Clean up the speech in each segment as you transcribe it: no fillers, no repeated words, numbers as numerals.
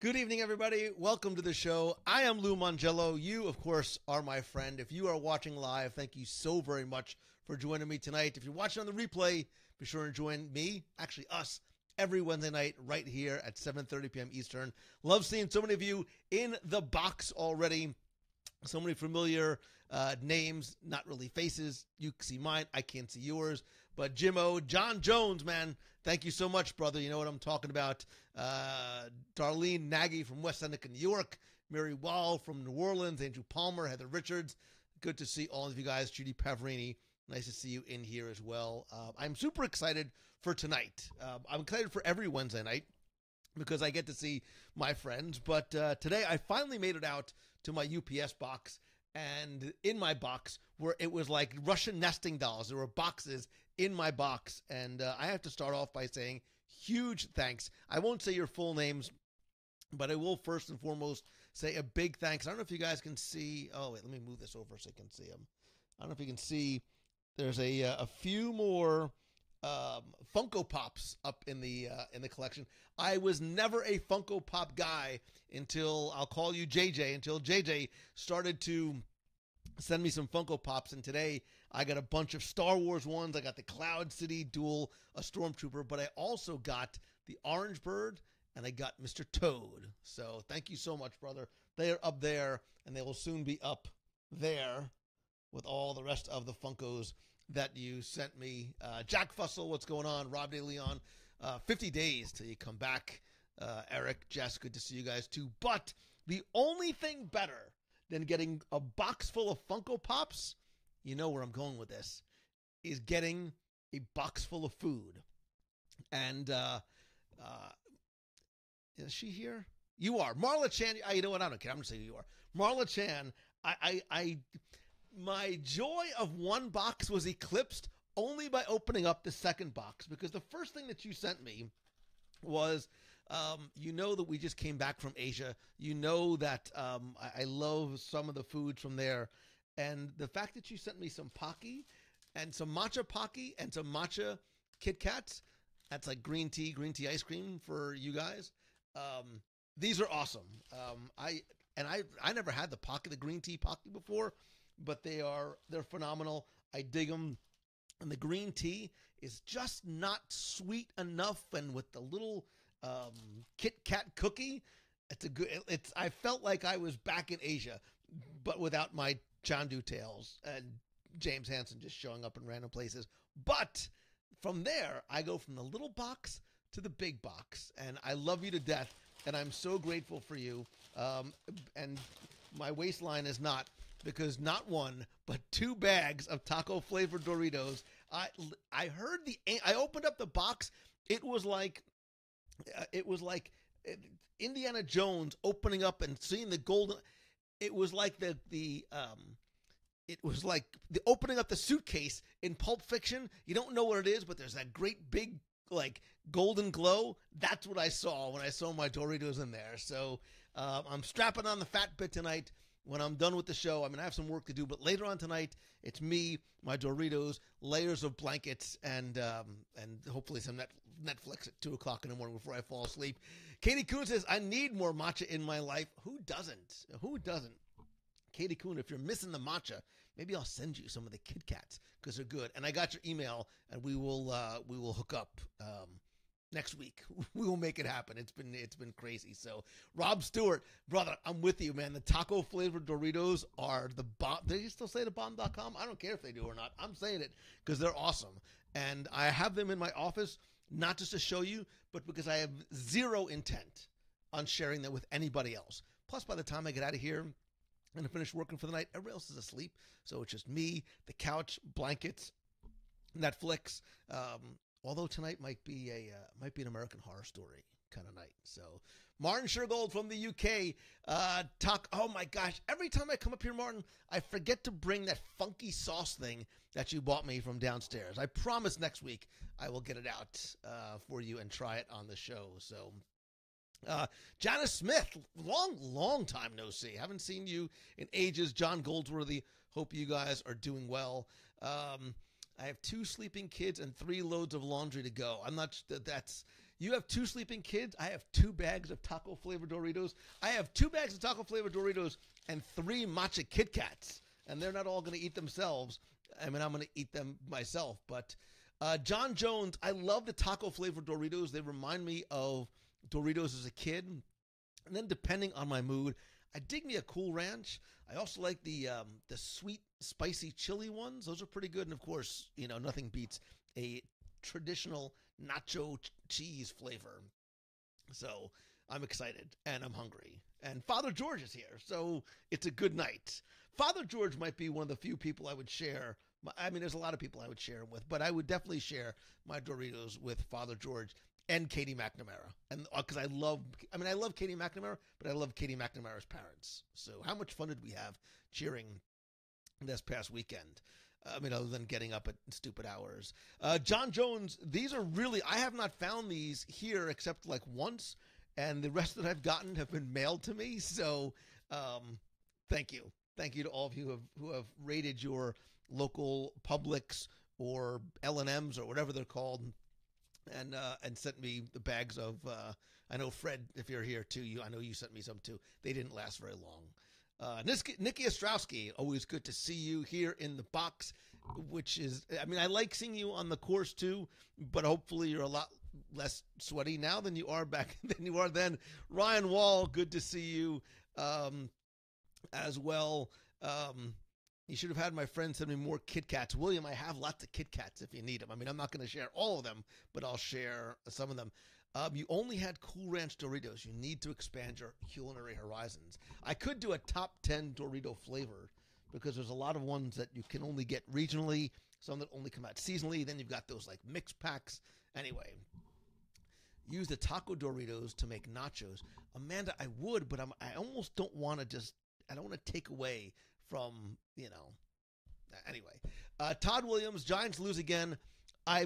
Good evening, everybody. Welcome to the show. I am Lou Mangello. You, of course, are my friend. If you are watching live, thank you so very much for joining me tonight. If you're watching on the replay, be sure to join me, actually us, every Wednesday night right here at 7:30 p.m. Eastern. Love seeing so many of you in the box already. So many familiar names, not really faces. You can see mine. I can't see yours. But Jimmo, John Jones, man, thank you so much, brother. You know what I'm talking about. Darlene Nagy from West Seneca, New York. Mary Wall from New Orleans. Andrew Palmer, Heather Richards. Good to see all of you guys. Judy Pavarini, nice to see you in here as well. I'm super excited for tonight. I'm excited for every Wednesday night because I get to see my friends. But today I finally made it out to my UPS box, and in my box where it was like Russian nesting dolls. There were boxes in my box, and I have to start off by saying huge thanks. I won't say your full names, but I will first and foremost say a big thanks. I don't know if you guys can see. Oh, wait, let me move this over so you can see them. I don't know if you can see. There's a few more Funko Pops up in the collection. I was never a Funko Pop guy until, I'll call you JJ, until JJ started to send me some Funko Pops, and today I got a bunch of Star Wars ones. I got the Cloud City Duel, a Stormtrooper, but I also got the Orange Bird, and I got Mr. Toad. So thank you so much, brother. They are up there, and they will soon be up there with all the rest of the Funkos that you sent me. Jack Fussell, what's going on? Rob De Leon, 50 days till you come back. Eric, Jess, good to see you guys too. But the only thing better than getting a box full of Funko Pops, you know where I'm going with this, is getting a box full of food. And is she here? You are. Marla Chan, you know what? I don't care. I'm going to say who you are. Marla Chan, my joy of one box was eclipsed only by opening up the second box, because the first thing that you sent me was, you know that we just came back from Asia. You know that I love some of the foods from there. And the fact that you sent me some Pocky and some matcha Pocky and some matcha Kit Kats, that's like green tea ice cream for you guys. These are awesome. I never had the green tea Pocky before, but they're phenomenal. I dig them. And the green tea is just not sweet enough, and with the little Kit Kat cookie, I felt like I was back in Asia, but without my Chandu tails and James Hansen just showing up in random places. But from there, I go from the little box to the big box, and I love you to death, and I'm so grateful for you. And my waistline is not, because not one, but 2 bags of taco flavored Doritos. I opened up the box. It was like Indiana Jones opening up and seeing the golden. It was like it was like the opening up the suitcase in Pulp Fiction. You don't know what it is, but there's that great big like golden glow. That's what I saw when I saw my Doritos in there. So I'm strapping on the fat bit tonight. When I'm done with the show, I have some work to do, but later on tonight, it's me, my Doritos, layers of blankets, and hopefully some Netflix at 2 o'clock in the morning before I fall asleep. Katie Kuhn says, I need more matcha in my life. Who doesn't? Who doesn't? Katie Kuhn, if you're missing the matcha, maybe I'll send you some of the Kit Kats, because they're good. And I got your email, and we will hook up next week. We will make it happen. It's been crazy. So Rob Stewart, brother, I'm with you, man. The taco flavored Doritos are the bomb. They still say the bomb.com? I don't care if they do or not. I'm saying it because they're awesome. And I have them in my office, not just to show you, but because I have zero intent on sharing them with anybody else. Plus, by the time I get out of here and I finish working for the night, everybody else is asleep. So it's just me, the couch, blankets, Netflix. Although tonight might be an American Horror Story kind of night. So Martin Shergold from the UK, oh my gosh, every time I come up here, Martin, I forget to bring that funky sauce thing that you bought me from downstairs. I promise next week I will get it out for you and try it on the show. So Janice Smith, long time no see. Haven't seen you in ages. John Goldsworthy, hope you guys are doing well. I have 2 sleeping kids and 3 loads of laundry to go. I'm not, that's, You have 2 sleeping kids. I have 2 bags of taco flavored Doritos. I have 2 bags of taco flavored Doritos and 3 matcha Kit Kats. And they're not all going to eat themselves. I mean, I'm going to eat them myself. But John Jones, I love the taco flavored Doritos. They remind me of Doritos as a kid. And then depending on my mood, I dig me a Cool Ranch. I also like the sweet, spicy chili ones. Those are pretty good. And of course, you know, nothing beats a traditional nacho cheese flavor. So I'm excited and I'm hungry. And Father George is here, so it's a good night. Father George might be one of the few people I would share. I mean, there's a lot of people I would share them with, but I would definitely share my Doritos with Father George and Katie McNamara. And because I love Katie McNamara, but I love Katie McNamara's parents. So how much fun did we have cheering this past weekend? I mean, other than getting up at stupid hours. John Jones, these are really, I have not found these here except like once, and the rest that I've gotten have been mailed to me. So thank you. Thank you to all of you who have rated your local Publix or L&M's or whatever they're called, and sent me the bags of, I know Fred, if you're here too, I know you sent me some too. They didn't last very long. Nikki Ostrowski, always good to see you here in the box, which is, I mean, I like seeing you on the course too, but hopefully you're a lot less sweaty now than you are then. Ryan Wall, good to see you as well. You should have had my friend send me more Kit Kats. William, I have lots of Kit Kats if you need them. I mean, I'm not going to share all of them, but I'll share some of them. You only had Cool Ranch Doritos. You need to expand your culinary horizons. I could do a top 10 Dorito flavor because there's a lot of ones that you can only get regionally, some that only come out seasonally. Then you've got those like mix packs. Anyway, use the taco Doritos to make nachos. Amanda, I would, but I almost don't want to I don't want to take away from, anyway. Todd Williams, Giants lose again.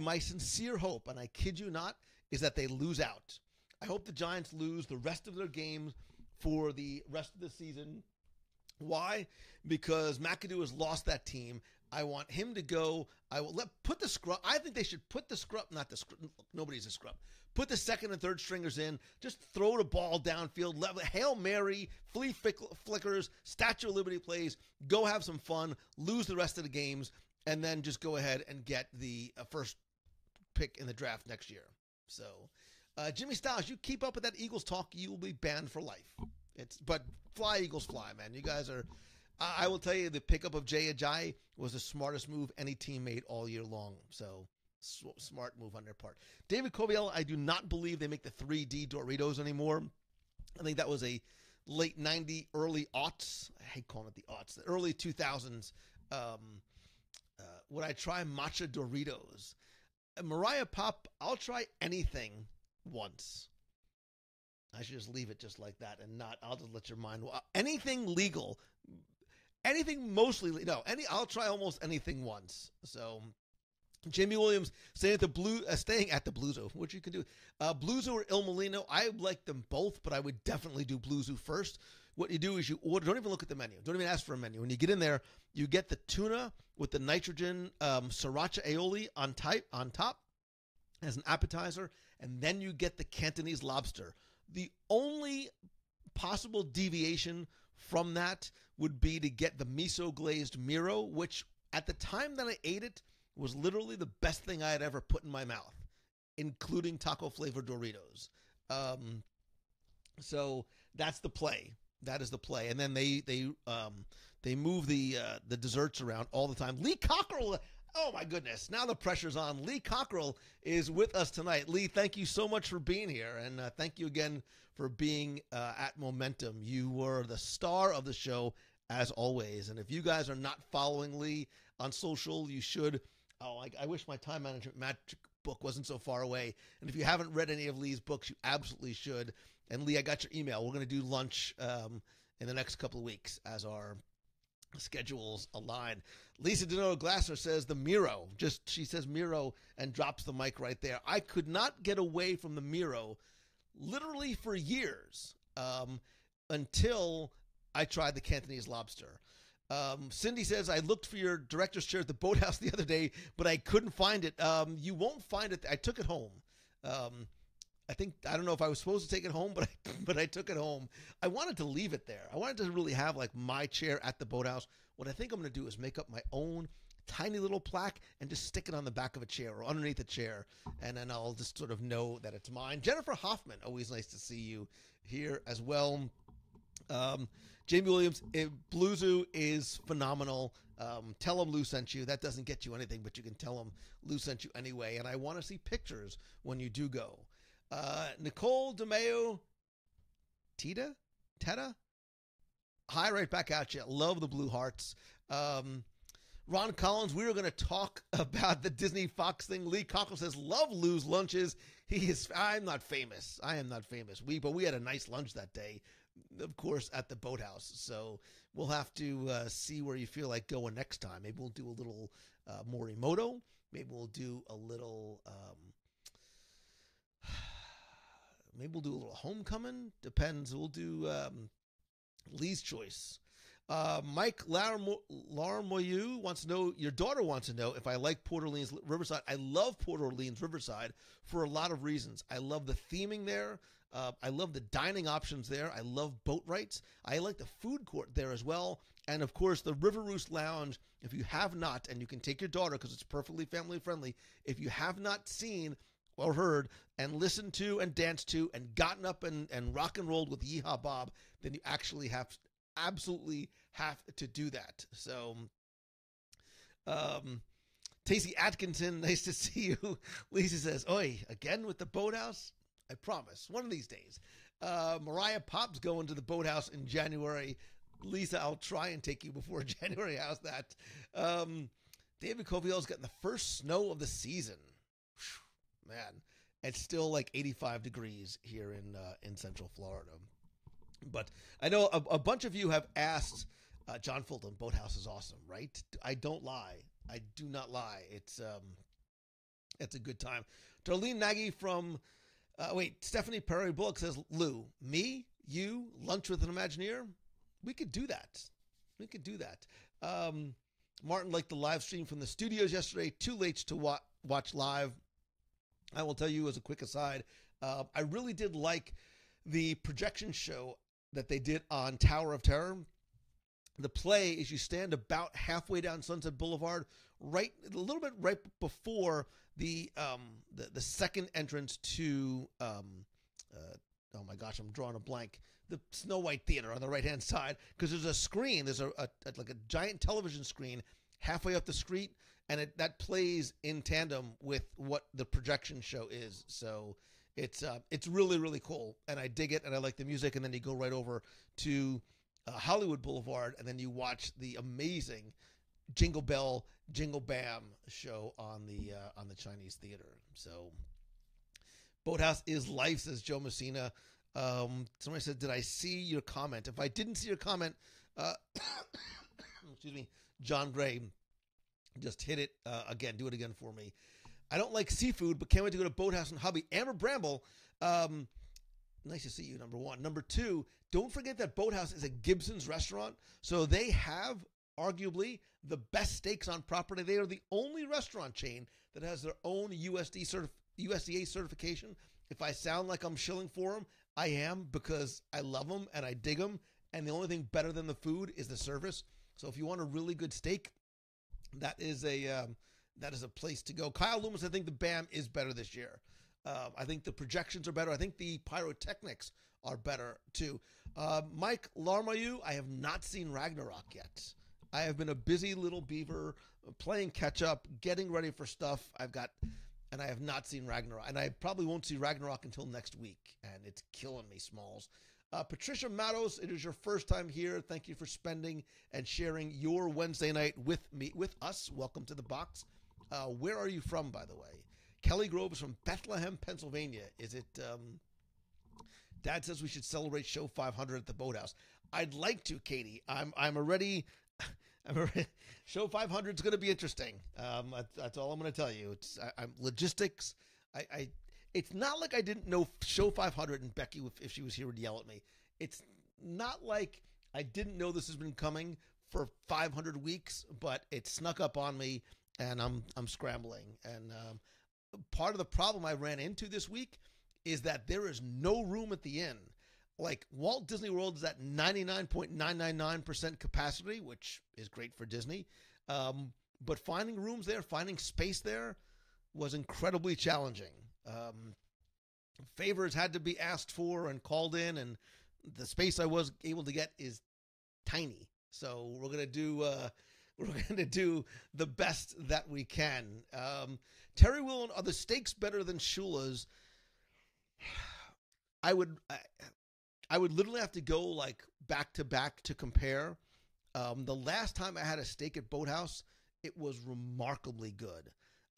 My sincere hope, and I kid you not, is that they lose out. I hope the Giants lose the rest of their games for the rest of the season. Why? Because McAdoo has lost that team. I want him to go. I think they should put the scrub, nobody's a scrub. Put the second and third stringers in. Just throw the ball downfield. Hail Mary, flea flickers, Statue of Liberty plays. Go have some fun. Lose the rest of the games. And then just go ahead and get the first pick in the draft next year. So, Jimmy Styles, you keep up with that Eagles talk, you will be banned for life. But fly, Eagles, fly, man. You guys are... I will tell you, the pickup of Jay Ajayi was the smartest move any team made all year long. So, smart move on their part. David Coviel, I do not believe they make the 3D Doritos anymore. I think that was a late 90s, early aughts. I hate calling it the aughts. The early 2000s. Would I try matcha Doritos? Mariah Pop, I'll try anything once. I should just leave it just like that and not, I'll just let your mind, anything legal, anything mostly, I'll try almost anything once. So, Jamie Williams staying at the Bluezo, which you can do. Bluezo or Il Molino, I like them both, but I would definitely do Bluezo first. What you do is you order, don't even look at the menu. Don't even ask for a menu. When you get in there, you get the tuna with the nitrogen sriracha aioli on top as an appetizer, and then you get the Cantonese lobster. The only possible deviation from that would be to get the miso glazed Miro, which at the time that I ate it was literally the best thing I had ever put in my mouth, including taco flavored Doritos. So that's the play. That is the play. And then they move the desserts around all the time. Lee Cockrell, oh my goodness, now the pressure's on. Lee Cockrell is with us tonight. Lee, thank you so much for being here, and thank you again for being at Momentum. You were the star of the show, as always. And if you guys are not following Lee on social, you should. Oh, I wish my time management magic book wasn't so far away. And if you haven't read any of Lee's books, you absolutely should. And Lee, I got your email. We're going to do lunch in the next couple of weeks as our schedules align. Lisa Denoto Glasser says the Miro. She says Miro and drops the mic right there. I could not get away from the Miro literally for years until I tried the Cantonese lobster. Cindy says, I looked for your director's chair at the boathouse the other day, but I couldn't find it. You won't find it. I took it home. I don't know if I was supposed to take it home, but but I took it home. I wanted to leave it there. I wanted to really have like my chair at the boathouse. What I think I'm going to do is make up my own tiny little plaque and just stick it on the back of a chair or underneath a chair, and then I'll just sort of know that it's mine. Jennifer Hoffman, always nice to see you here as well. Jamie Williams, Blue Zoo is phenomenal. Tell him Lou sent you. That doesn't get you anything, but you can tell him Lou sent you anyway. And I want to see pictures when you do go. Nicole DeMeo, Teta? Hi, right back at you. Love the Blue Hearts. Ron Collins, we were going to talk about the Disney Fox thing. Lee Cockle says, love Lou's lunches. I'm not famous. I am not famous. But we had a nice lunch that day, of course, at the boathouse. So we'll have to see where you feel like going next time. Maybe we'll do a little Morimoto. Maybe we'll do a little homecoming. Depends. We'll do Lee's choice. Mike Larmoyu wants to know, your daughter wants to know if I like Port Orleans Riverside. I love Port Orleans Riverside for a lot of reasons. I love the theming there. I love the dining options there. I love boat rights. I like the food court there as well. And of course, the River Roost Lounge, if you have not, and you can take your daughter because it's perfectly family friendly, if you have not seen or heard and listened to and danced to and gotten up and rock and rolled with Yeehaw Bob, then you actually absolutely have to do that. So, Tacey Atkinson, nice to see you. Lisa says, oi, again with the boathouse? I promise, one of these days. Mariah Pop's going to the boathouse in January. Lisa, I'll try and take you before January. How's that? David Coviel's getting the first snow of the season. Whew, man, it's still like 85 degrees here in Central Florida. But I know a bunch of you have asked, John Fulton, Boathouse is awesome, right? I don't lie. I do not lie. It's a good time. Darlene Nagy from, Stephanie Perry Bullock says, Lou, me, you, lunch with an Imagineer? We could do that. Martin liked the live stream from the studios yesterday. Too late to watch live. I will tell you as a quick aside, I really did like the projection show that they did on Tower of Terror. The play is you stand about halfway down Sunset Boulevard, a little bit right before the second entrance to oh my gosh, I'm drawing a blank. The Snow White Theater on the right hand side, because there's a screen, there's like a giant television screen halfway up the street, and that plays in tandem with what the projection show is. So it's really, really cool, and I dig it, and I like the music. And then you go right over to Hollywood Boulevard, and then you watch the amazing Jingle Bell, Jingle Bam show on the Chinese Theater. So Boathouse is life, says Joe Messina. Somebody said, did I see your comment? If I didn't see your comment, excuse me, John Gray, just hit it again. Do it again for me. I don't like seafood, but can't wait to go to Boathouse and Hobby. Amber Bramble, nice to see you, number one. Number two, don't forget that Boathouse is a Gibson's restaurant, so they have arguably the best steaks on property. They are the only restaurant chain that has their own USDA certification. If I sound like I'm shilling for them, I am, because I love them and I dig them, and the only thing better than the food is the service. So if you want a really good steak, that is a place to go. Kyle Loomis, I think the BAM is better this year. I think the projections are better. I think the pyrotechnics are better too. Mike Larmayu, I have not seen Ragnarok yet. I have been a busy little beaver playing catch up, getting ready for stuff. And I have not seen Ragnarok. And I probably won't see Ragnarok until next week. And it's killing me, Smalls. Patricia Matos, it is your first time here. Thank you for spending and sharing your Wednesday night with us. Welcome to the box. Where are you from, by the way? Kelly Grove is from Bethlehem, Pennsylvania. Is it, Dad says we should celebrate Show 500 at the Boathouse. I'd like to, Katie. I'm already Show 500 is going to be interesting. That's all I'm going to tell you. I'm logistics. It's not like I didn't know Show 500, and Becky, if she was here, would yell at me. It's not like I didn't know this has been coming for 500 weeks, but it snuck up on me, and I'm scrambling. And part of the problem I ran into this week is that there is no room at the inn. Like Walt Disney World is at 99.999% capacity, which is great for Disney. But finding rooms there, finding space there was incredibly challenging. Favors had to be asked for and called in, and the space I was able to get is tiny. So we're gonna do the best that we can. Terry Will, are the steaks better than Shula's? I would literally have to go like back to back to compare. The last time I had a steak at Boathouse, it was remarkably good.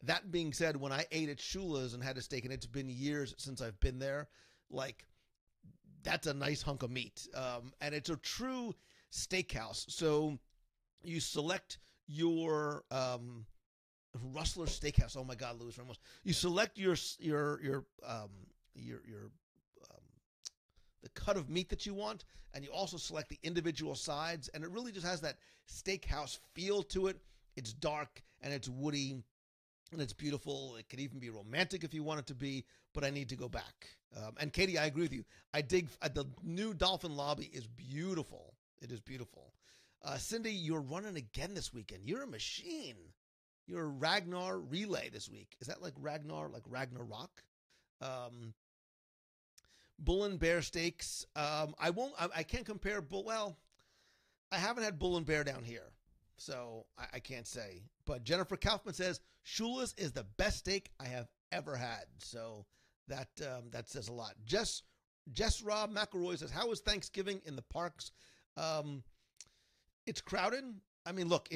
That being said, when I ate at Shula's and had a steak, and it's been years since I've been there, like that's a nice hunk of meat. And it's a true steakhouse. So you select your Rustler Steakhouse. Oh my God, Louis Ramos. You select your the cut of meat that you want, and you also select the individual sides, and it really just has that steakhouse feel to it. It's dark and it's woody and it's beautiful. It could even be romantic if you want it to be, but I need to go back. And Katie, I agree with you. I dig the new Dolphin Lobby is beautiful. It is beautiful. Cindy, you're running again this weekend. You're a machine. You're a Ragnar relay this week. Is that like Ragnar, like Ragnarok? Bull and bear steaks. I can't compare well, I haven't had bull and bear down here, so I can't say. But Jennifer Kaufman says Shula's is the best steak I have ever had. So that says a lot. Jess Rob McElroy says, how is Thanksgiving in the parks? It's crowded. I mean, look,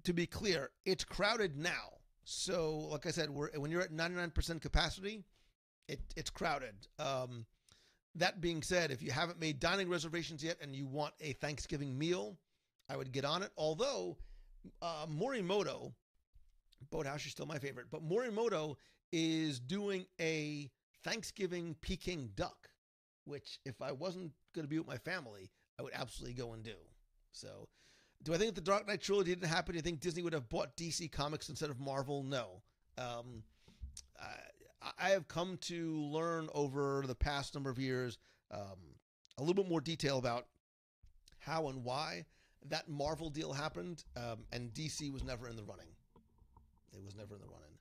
to be clear, it's crowded now. So like I said, when you're at 99% capacity, it's crowded. That being said, if you haven't made dining reservations yet and you want a Thanksgiving meal, I would get on it. Although Morimoto, Boathouse is still my favorite, but Morimoto is doing a Thanksgiving Peking duck, which if I wasn't going to be with my family, I would absolutely go and do. So do I think if the Dark Knight trilogy didn't happen, do you think Disney would have bought DC Comics instead of Marvel? No. I have come to learn over the past number of years a little bit more detail about how and why that Marvel deal happened, and DC was never in the running. It was never in the running.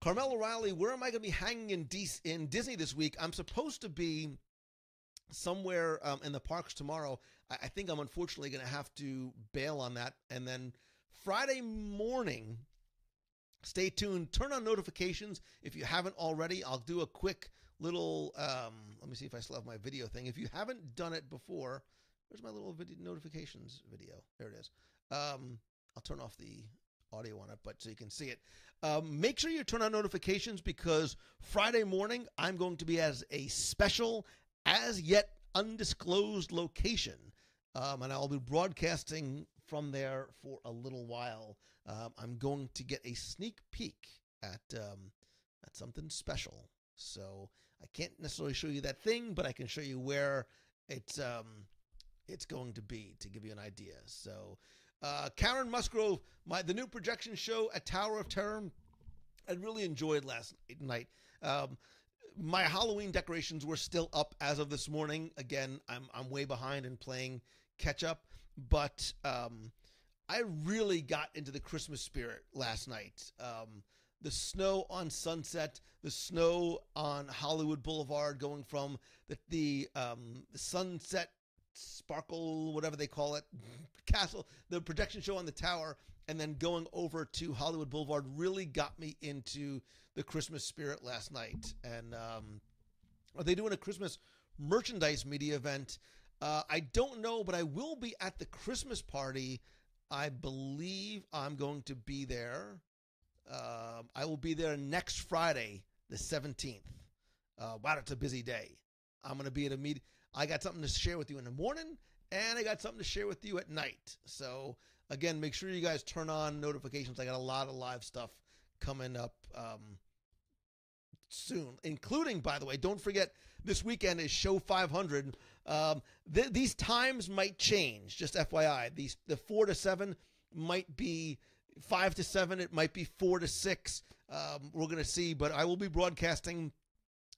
Carmel O'Reilly, where am I going to be hanging in Disney this week? I'm supposed to be somewhere in the parks tomorrow. I think I'm unfortunately going to have to bail on that. And then Friday morning, stay tuned. Turn on notifications if you haven't already. I'll do a quick little, let me see if I still have my video thing. If you haven't done it before, where's my little video notifications video? There it is. I'll turn off the audio on it, but so you can see it. Make sure you turn on notifications because Friday morning, I'm going to be as a special, as yet undisclosed location. And I'll be broadcasting from there for a little while. I'm going to get a sneak peek at something special. So I can't necessarily show you that thing, but I can show you where it's going to be to give you an idea. So Karen Musgrove, the new projection show at Tower of Terror, I really enjoyed last night. My Halloween decorations were still up as of this morning. Again, I'm way behind in playing catch up, but I really got into the Christmas spirit last night. The snow on Sunset, the snow on Hollywood Boulevard, going from the Sunset Sparkle, whatever they call it, castle, the projection show on the tower, and then going over to Hollywood Boulevard really got me into the Christmas spirit last night. And are they doing a Christmas merchandise media event? I don't know, but I will be at the Christmas party. I believe I'm going to be there. I will be there next Friday, the 17th. Wow, it's a busy day. I'm going to be at a meeting. I got something to share with you in the morning, and I got something to share with you at night. So, again, make sure you guys turn on notifications. I got a lot of live stuff coming up soon, including, by the way, don't forget, this weekend is Show 500. These times might change, just FYI. The 4 to 7 might be 5 to 7. It might be 4 to 6. We're going to see, but I will be broadcasting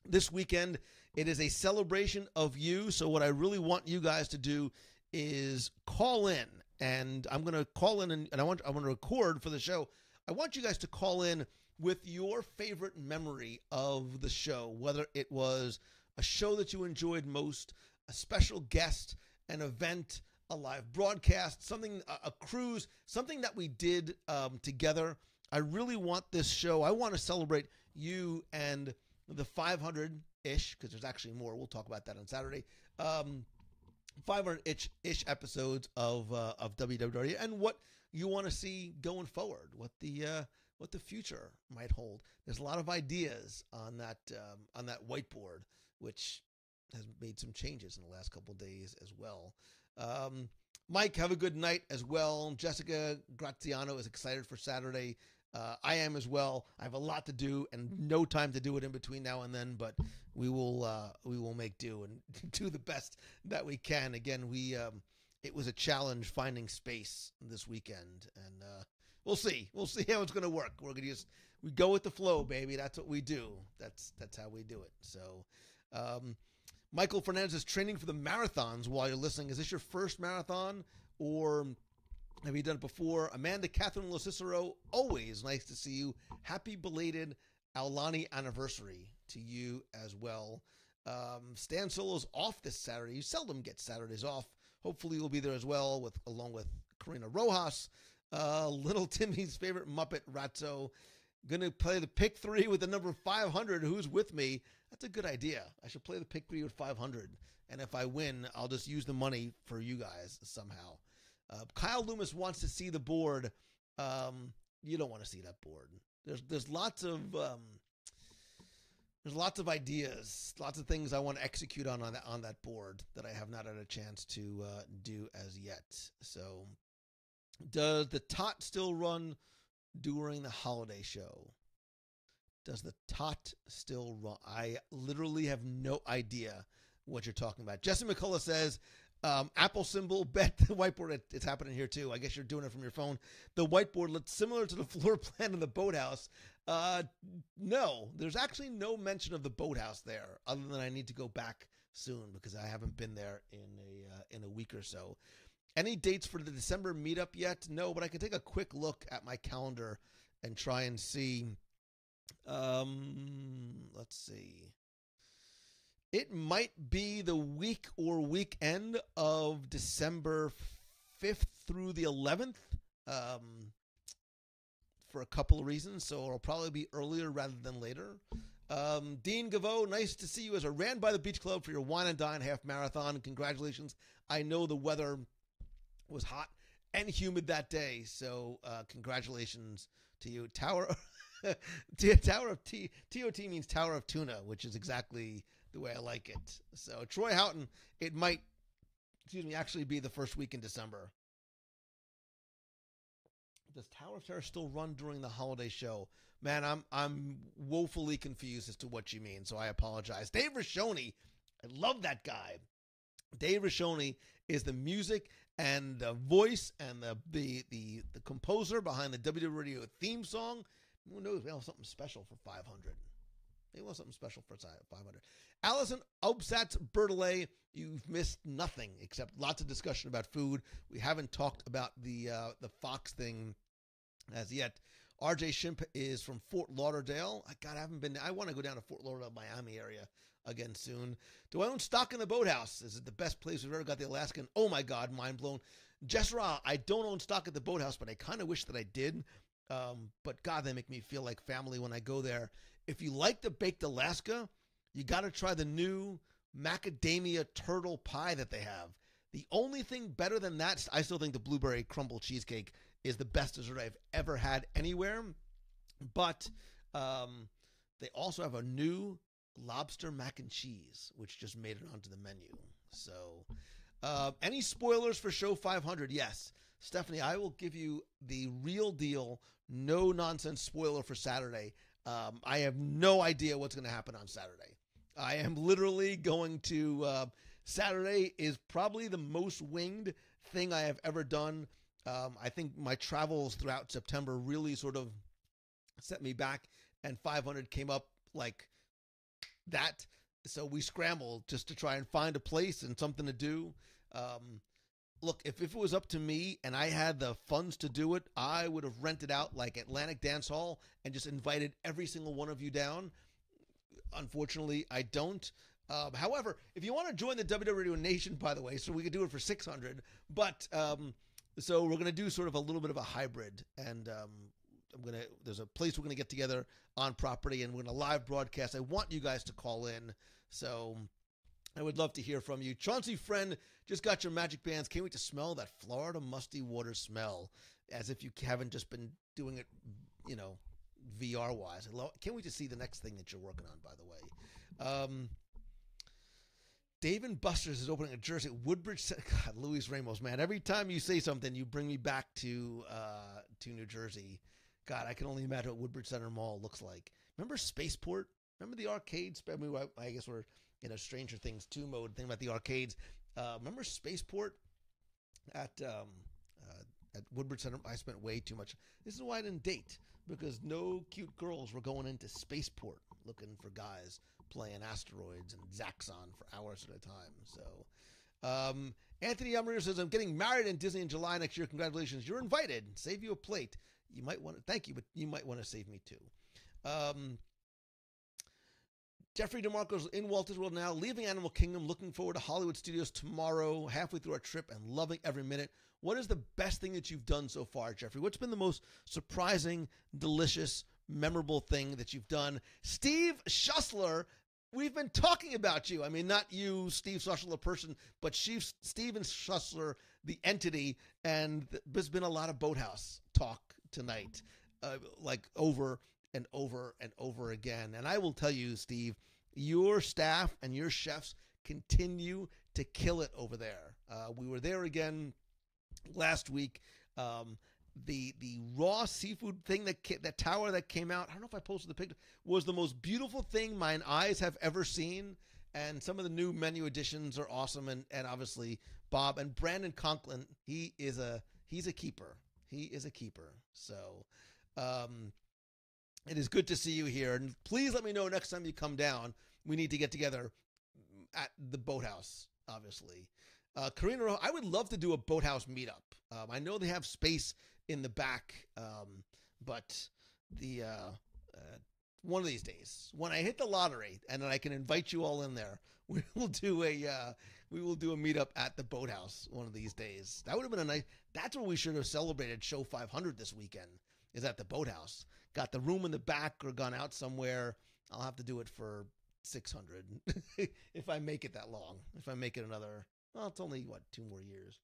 this weekend, it is a celebration of you. So what I really want you guys to do is call in, and I'm going to call in and I want to record for the show. I want you guys to call in with your favorite memory of the show, whether it was a show that you enjoyed most, a special guest, an event, a live broadcast, something, a cruise, something that we did together. I really want this show. I want to celebrate you and the 500-ish, because there's actually more. We'll talk about that on Saturday. 500-ish episodes of WDW, and what you want to see going forward, what the future might hold. There's a lot of ideas on that whiteboard, which has made some changes in the last couple of days as well. Mike, have a good night as well. Jessica Graziano is excited for Saturday. I am as well. I have a lot to do and no time to do it in between now and then, but we will make do and do the best that we can. Again, it was a challenge finding space this weekend, and we'll see how it's going to work. We go with the flow, baby. That's what we do. That's how we do it. So, Michael Fernandez is training for the marathons while you're listening. Is this your first marathon, or have you done it before? Amanda Catherine Locicero, always nice to see you. Happy belated Aulani anniversary to you as well. Stan Solo's off this Saturday. You seldom get Saturdays off. Hopefully you'll be there as well, along with Karina Rojas. Little Timmy's favorite Muppet, Ratzo. Going to play the pick 3 with the number 500. Who's with me? That's a good idea. I should play the pick 3 with 500. And if I win, I'll just use the money for you guys somehow. Kyle Loomis wants to see the board. You don't want to see that board. There's lots of ideas, lots of things I want to execute on that board that I have not had a chance to do as yet. So, does the tot still run during the holiday show? Does the tot still run? I literally have no idea what you're talking about. Jesse McCullough says, Apple symbol, bet the whiteboard. It's happening here too. I guess you're doing it from your phone. The whiteboard looks similar to the floor plan of the boathouse. No, there's actually no mention of the boathouse there, other than I need to go back soon because I haven't been there in a week or so. Any dates for the December meetup yet? No, but I can take a quick look at my calendar and try and see. Let's see. It might be the week or weekend of December 5th through the 11th for a couple of reasons. So it'll probably be earlier rather than later. Dean Gavo, nice to see you as a Ran by the Beach Club for your Wine and Dine half marathon. Congratulations. I know the weather was hot and humid that day. So congratulations to you. Tower of TOT means Tower of Tuna, which is exactly the way I like it. So Troy Houghton, it might, actually be the first week in December. Does Tower of Terror still run during the holiday show? Man, I'm woefully confused as to what you mean, so I apologize. Dave Rashoni, I love that guy. Dave Rashoni is the music and the voice and the composer behind the WDW Radio theme song. Who knows? We have something special for 500. Maybe we'll have something special for 500. Allison Obsatz Bertollet, you've missed nothing except lots of discussion about food. We haven't talked about the Fox thing as yet. RJ Shimp is from Fort Lauderdale. I haven't been. I want to go down to Fort Lauderdale, Miami area again soon. Do I own stock in the boathouse? Is it the best place we've ever got? The Alaskan. Oh my God, mind blown. Jessra, I don't own stock at the boathouse, but I kind of wish that I did. But God, they make me feel like family when I go there. If you like the baked Alaska, you got to try the new macadamia turtle pie that they have. The only thing better than that, I still think the blueberry crumble cheesecake is the best dessert I've ever had anywhere. But they also have a new lobster mac and cheese, which just made it onto the menu. So, any spoilers for show 500? Yes. Stephanie, I will give you the real deal, no nonsense spoiler for Saturday. I have no idea what's going to happen on Saturday. I am literally going to, Saturday is probably the most winged thing I have ever done. I think my travels throughout September really sort of set me back, and 500 came up like that. So we scrambled just to try and find a place and something to do. Look, if it was up to me and I had the funds to do it, I would have rented out like Atlantic Dance Hall and just invited every single one of you down. Unfortunately, I don't. However, if you want to join the WDW Nation, by the way, so we could do it for 600, but so we're going to do sort of a little bit of a hybrid, and there's a place we're going to get together on property, and we're going to live broadcast. I want you guys to call in, so I would love to hear from you. Chauncey Friend, just got your magic bands. Can't wait to smell that Florida musty water smell, as if you haven't just been doing it, VR-wise. Can't wait to see the next thing that you're working on, by the way. Dave and Buster's is opening a Jersey at Woodbridge. God, Luis Ramos, man. Every time you say something, you bring me back to New Jersey. God, I can only imagine what Woodbridge Center Mall looks like. Remember Spaceport? Remember the arcades? I guess we're in a Stranger Things 2 mode thing about the arcades. Remember Spaceport at Woodbridge Center? I spent way too much. This is why I didn't date, because no cute girls were going into Spaceport looking for guys playing asteroids and Zaxxon for hours at a time. So, Anthony Yamrier says, I'm getting married in Disney in July next year. Congratulations. You're invited. Save you a plate. You might want to, thank you, but you might want to save me too. Jeffrey DeMarco's in Walt Disney World now, leaving Animal Kingdom, looking forward to Hollywood Studios tomorrow, halfway through our trip, and loving every minute. What is the best thing that you've done so far, Jeffrey? What's been the most surprising, delicious, memorable thing that you've done? Steve Schussler, we've been talking about you. I mean, not you, Steve Schussler, the person, but Steven Schussler, the entity, and there's been a lot of Boathouse talk tonight, like over and over and over again. And I will tell you, Steve, your staff and your chefs continue to kill it over there. We were there again last week. The raw seafood thing that tower that came out, I don't know if I posted the picture, was the most beautiful thing mine eyes have ever seen. And some of the new menu additions are awesome. And obviously Bob and Brandon Conklin, he's a keeper. He is a keeper. So it is good to see you here. And please let me know next time you come down. We need to get together at the Boathouse, obviously. Karina, I would love to do a Boathouse meetup. I know they have space in the back, but one of these days, when I hit the lottery and then I can invite you all in there, we will do a meetup at the Boathouse one of these days. That would have been a nice. That's where we should have celebrated Show 500 this weekend. Is at the Boathouse. Got the room in the back or gone out somewhere. I'll have to do it for 600 if I make it that long. If I make it another, well, it's only 2 more years.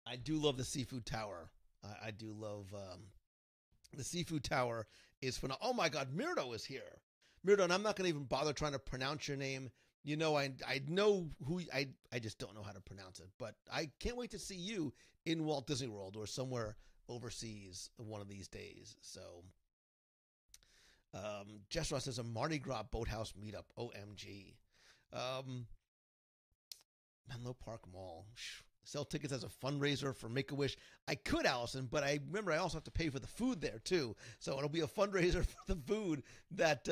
I do love the Seafood Tower. I do love the Seafood Tower is phenomenal. Oh my God, Mirdo is here. Mirdo, and I'm not going to even bother trying to pronounce your name. You know, I know who I just don't know how to pronounce it, but I can't wait to see you in Walt Disney World or somewhere overseas one of these days. So, Jess Ross says a Mardi Gras Boathouse meetup. OMG. Menlo Park Mall. Sell tickets as a fundraiser for Make-A-Wish. I could, Allison, but I remember I also have to pay for the food there too. So it'll be a fundraiser for the food that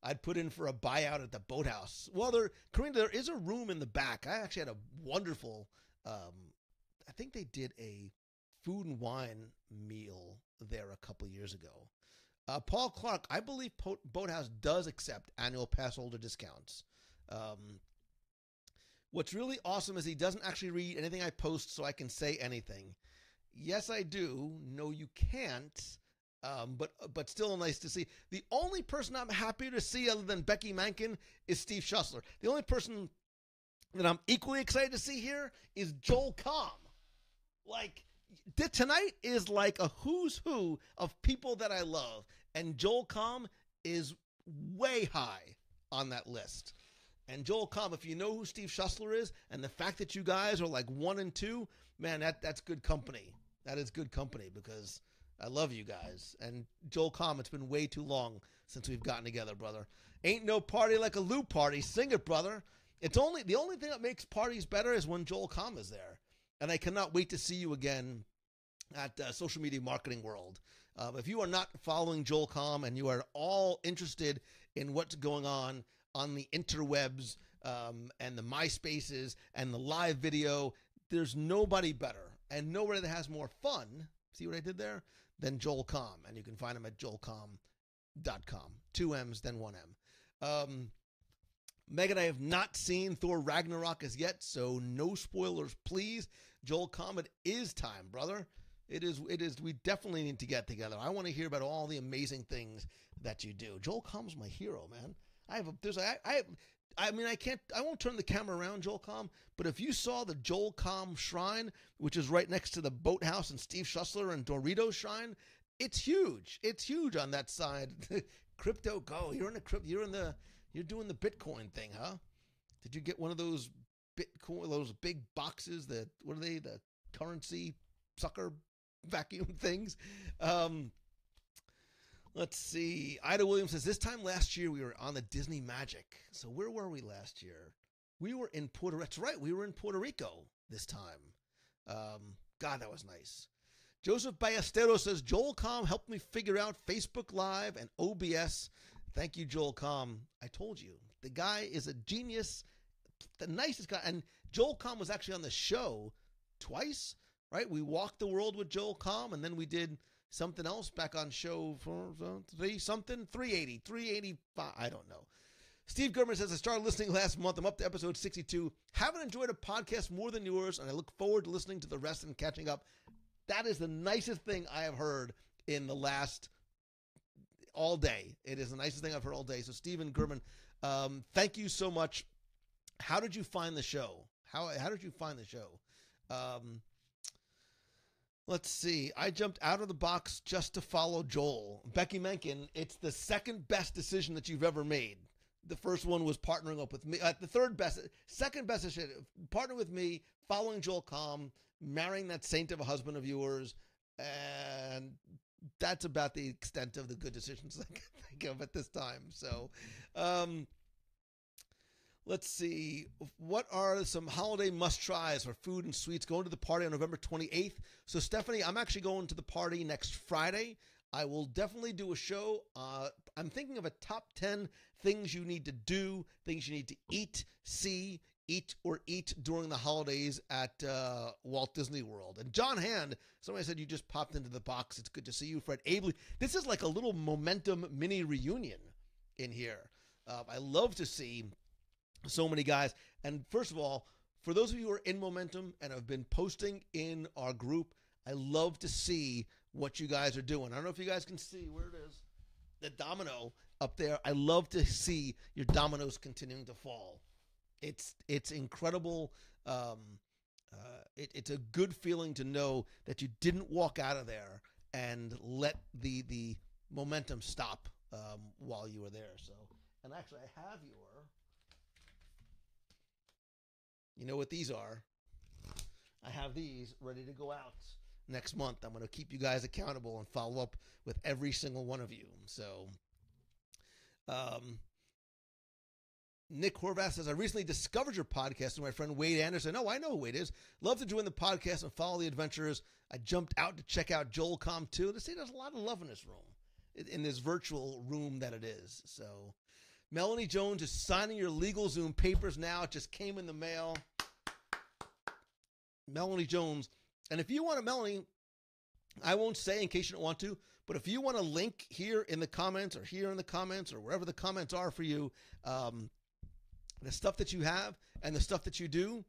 I'd put in for a buyout at the Boathouse. Well, Karina, there is a room in the back. I actually had a wonderful, I think they did a food and wine meal there a couple years ago. Paul Clark, I believe Boathouse does accept annual pass holder discounts. What's really awesome is he doesn't actually read anything I post so I can say anything. Yes, I do. No, you can't. But still nice to see. The only person I'm happy to see other than Becky Mankin is Steve Schussler. The only person that I'm equally excited to see here is Joel Comm. Like, tonight is like a who's who of people that I love. And Joel Comm is way high on that list. And Joel Comm, if you know who Steve Schussler is, and the fact that you guys are like 1 and 2, man, that's good company. That is good company because I love you guys. And Joel Comm, it's been way too long since we've gotten together, brother. Ain't no party like a Lou party. Sing it, brother. The only thing that makes parties better is when Joel Comm is there. And I cannot wait to see you again at Social Media Marketing World. If you are not following Joel Comm and you are at all interested in what's going on the interwebs and the MySpaces and the live video, there's nobody better and nobody that has more fun, see what I did there, than Joel Comm. And you can find him at joelcomm.com. 2 M's, then 1 M. Megan, I have not seen Thor Ragnarok as yet, so no spoilers, please. Joel Comm, it is time, brother. It is. We definitely need to get together. I want to hear about all the amazing things that you do. Joel Comm's my hero, man. I won't turn the camera around, Joel Comm, but if you saw the Joel Comm shrine, which is right next to the Boathouse and Steve Schussler and Dorito's shrine, it's huge. It's huge on that side. Crypto Go. You're doing the Bitcoin thing, huh? Did you get one of those Bitcoin, those big boxes that, what are they, the currency sucker vacuum things? Let's see. Ida Williams says, this time last year we were on the Disney Magic. So where were we last year? We were in Puerto Rico. That's right. We were in Puerto Rico this time. God, that was nice. Joseph Ballesteros says, Joel Comm helped me figure out Facebook Live and OBS. Thank you, Joel Comm. I told you. The guy is a genius, the nicest guy. And Joel Comm was actually on the show twice, right? We walked the world with Joel Comm, and then we did something else back on show 380, 385, I don't know. Steve Germer says, I started listening last month. I'm up to episode 62. Haven't enjoyed a podcast more than yours, and I look forward to listening to the rest and catching up. That is the nicest thing I have heard in the last all day. It is the nicest thing I've heard all day. So Stephen German, thank you so much. How did you find the show? How did you find the show? Let's see. I jumped out of the box just to follow Joel. Becky Menken, it's the second best decision that you've ever made. The first one was partnering up with me. Second best decision, partnering with me, following Joel Comm, marrying that saint of a husband of yours, and that's about the extent of the good decisions I can think of at this time. So, let's see. What are some holiday must-tries for food and sweets? Going to the party on November 28th. So, Stephanie, I'm actually going to the party next Friday. I will definitely do a show. I'm thinking of a top 10 things you need to do, things you need to eat, see, eat during the holidays at Walt Disney World. And John Hand, somebody said you just popped into the box. It's good to see you, Fred Abley. This is like a little Momentum mini reunion in here. I love to see so many guys. And first of all, for those of you who are in Momentum and have been posting in our group, I love to see what you guys are doing. I don't know if you guys can see where it is, the domino up there. I love to see your dominoes continuing to fall. It's incredible. It's a good feeling to know that you didn't walk out of there and let the momentum stop while you were there. So, and actually, I have you know what these are? I have these ready to go out next month. I'm going to keep you guys accountable and follow up with every single one of you. So, Nick Horvath says, I recently discovered your podcast with my friend Wade Anderson. Oh, I know who Wade is. Love to join the podcast and follow the adventures. I jumped out to check out Joel Comm too. To see there's a lot of love in this room, in this virtual room that it is. So, Melanie Jones is signing your LegalZoom papers now. It just came in the mail. Melanie Jones. And if you want to, Melanie, I won't say in case you don't want to, but if you want a link here in the comments or here in the comments or wherever the comments are for you, the stuff that you have and the stuff that you do,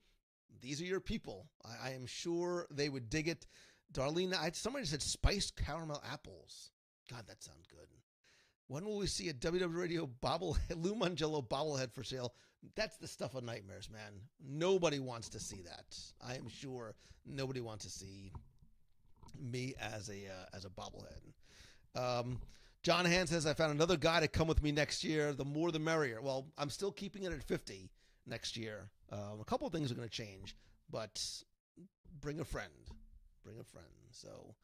these are your people. I am sure they would dig it. Darlene, somebody said spiced caramel apples. God, that sounds good. When will we see a WDW Radio Lou Mangello bobblehead for sale? That's the stuff of nightmares, man. Nobody wants to see that. I am sure nobody wants to see me as a bobblehead. John Hand says, I found another guy to come with me next year. The more the merrier. Well, I'm still keeping it at 50 next year. A couple of things are going to change, but bring a friend. Bring a friend. So,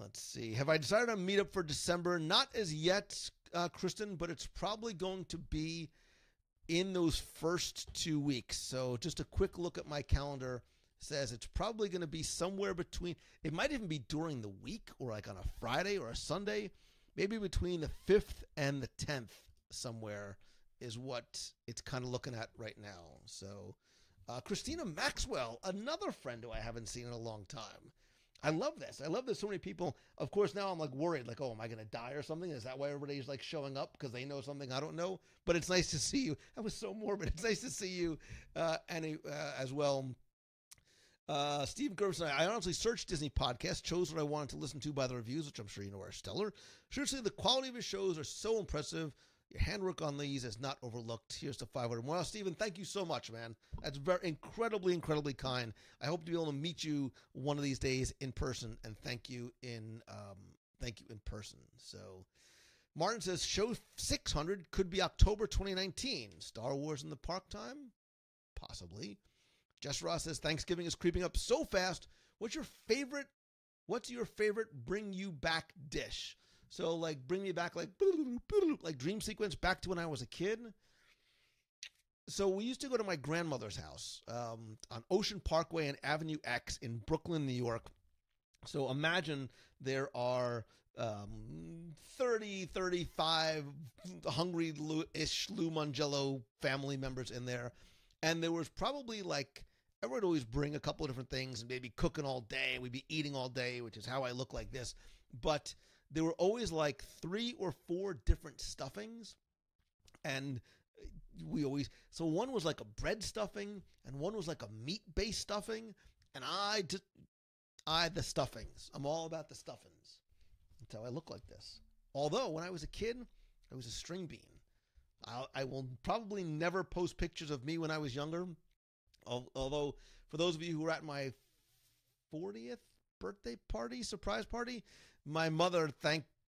let's see. Have I decided on meetup for December? Not as yet, Kristen, but it's probably going to be in those first 2 weeks. So just a quick look at my calendar. says it's probably going to be somewhere between, it might even be during the week or like on a Friday or a Sunday, maybe between the 5th and the 10th somewhere is what it's kind of looking at right now. So Christina Maxwell, another friend who I haven't seen in a long time. I love this. I love that so many people. Of course, now I'm like worried, like, oh, am I going to die or something? Is that why everybody's like showing up because they know something I don't know? But it's nice to see you. That was so morbid. It's nice to see you, as well. Steve Gerson, I honestly searched Disney podcasts, chose what I wanted to listen to by the reviews, which I'm sure you know are stellar. Should say the quality of his shows are so impressive. Your handwork on these is not overlooked. Here's to 500 more. Well, Steven, thank you so much, man. That's very incredibly kind. I hope to be able to meet you one of these days in person, and thank you in person. So, Martin says show 600 could be October 2019. Star Wars in the park time, possibly. Jess Ross says Thanksgiving is creeping up so fast. What's your favorite bring you back dish? So, like, bring me back, like dream sequence back to when I was a kid. So we used to go to my grandmother's house on Ocean Parkway and Avenue X in Brooklyn, New York. So imagine there are 30, 35 hungry-ish Lou Mangello family members in there. And there was probably, like, everyone would always bring a couple of different things and maybe cooking all day. We'd be eating all day, which is how I look like this. But there were always like 3 or 4 different stuffings, and so one was like a bread stuffing, and one was like a meat-based stuffing, and the stuffings. I'm all about the stuffings. That's how I look like this. Although, when I was a kid, I was a string bean. I will probably never post pictures of me when I was younger, although for those of you who were at my 40th birthday party, surprise party, my mother,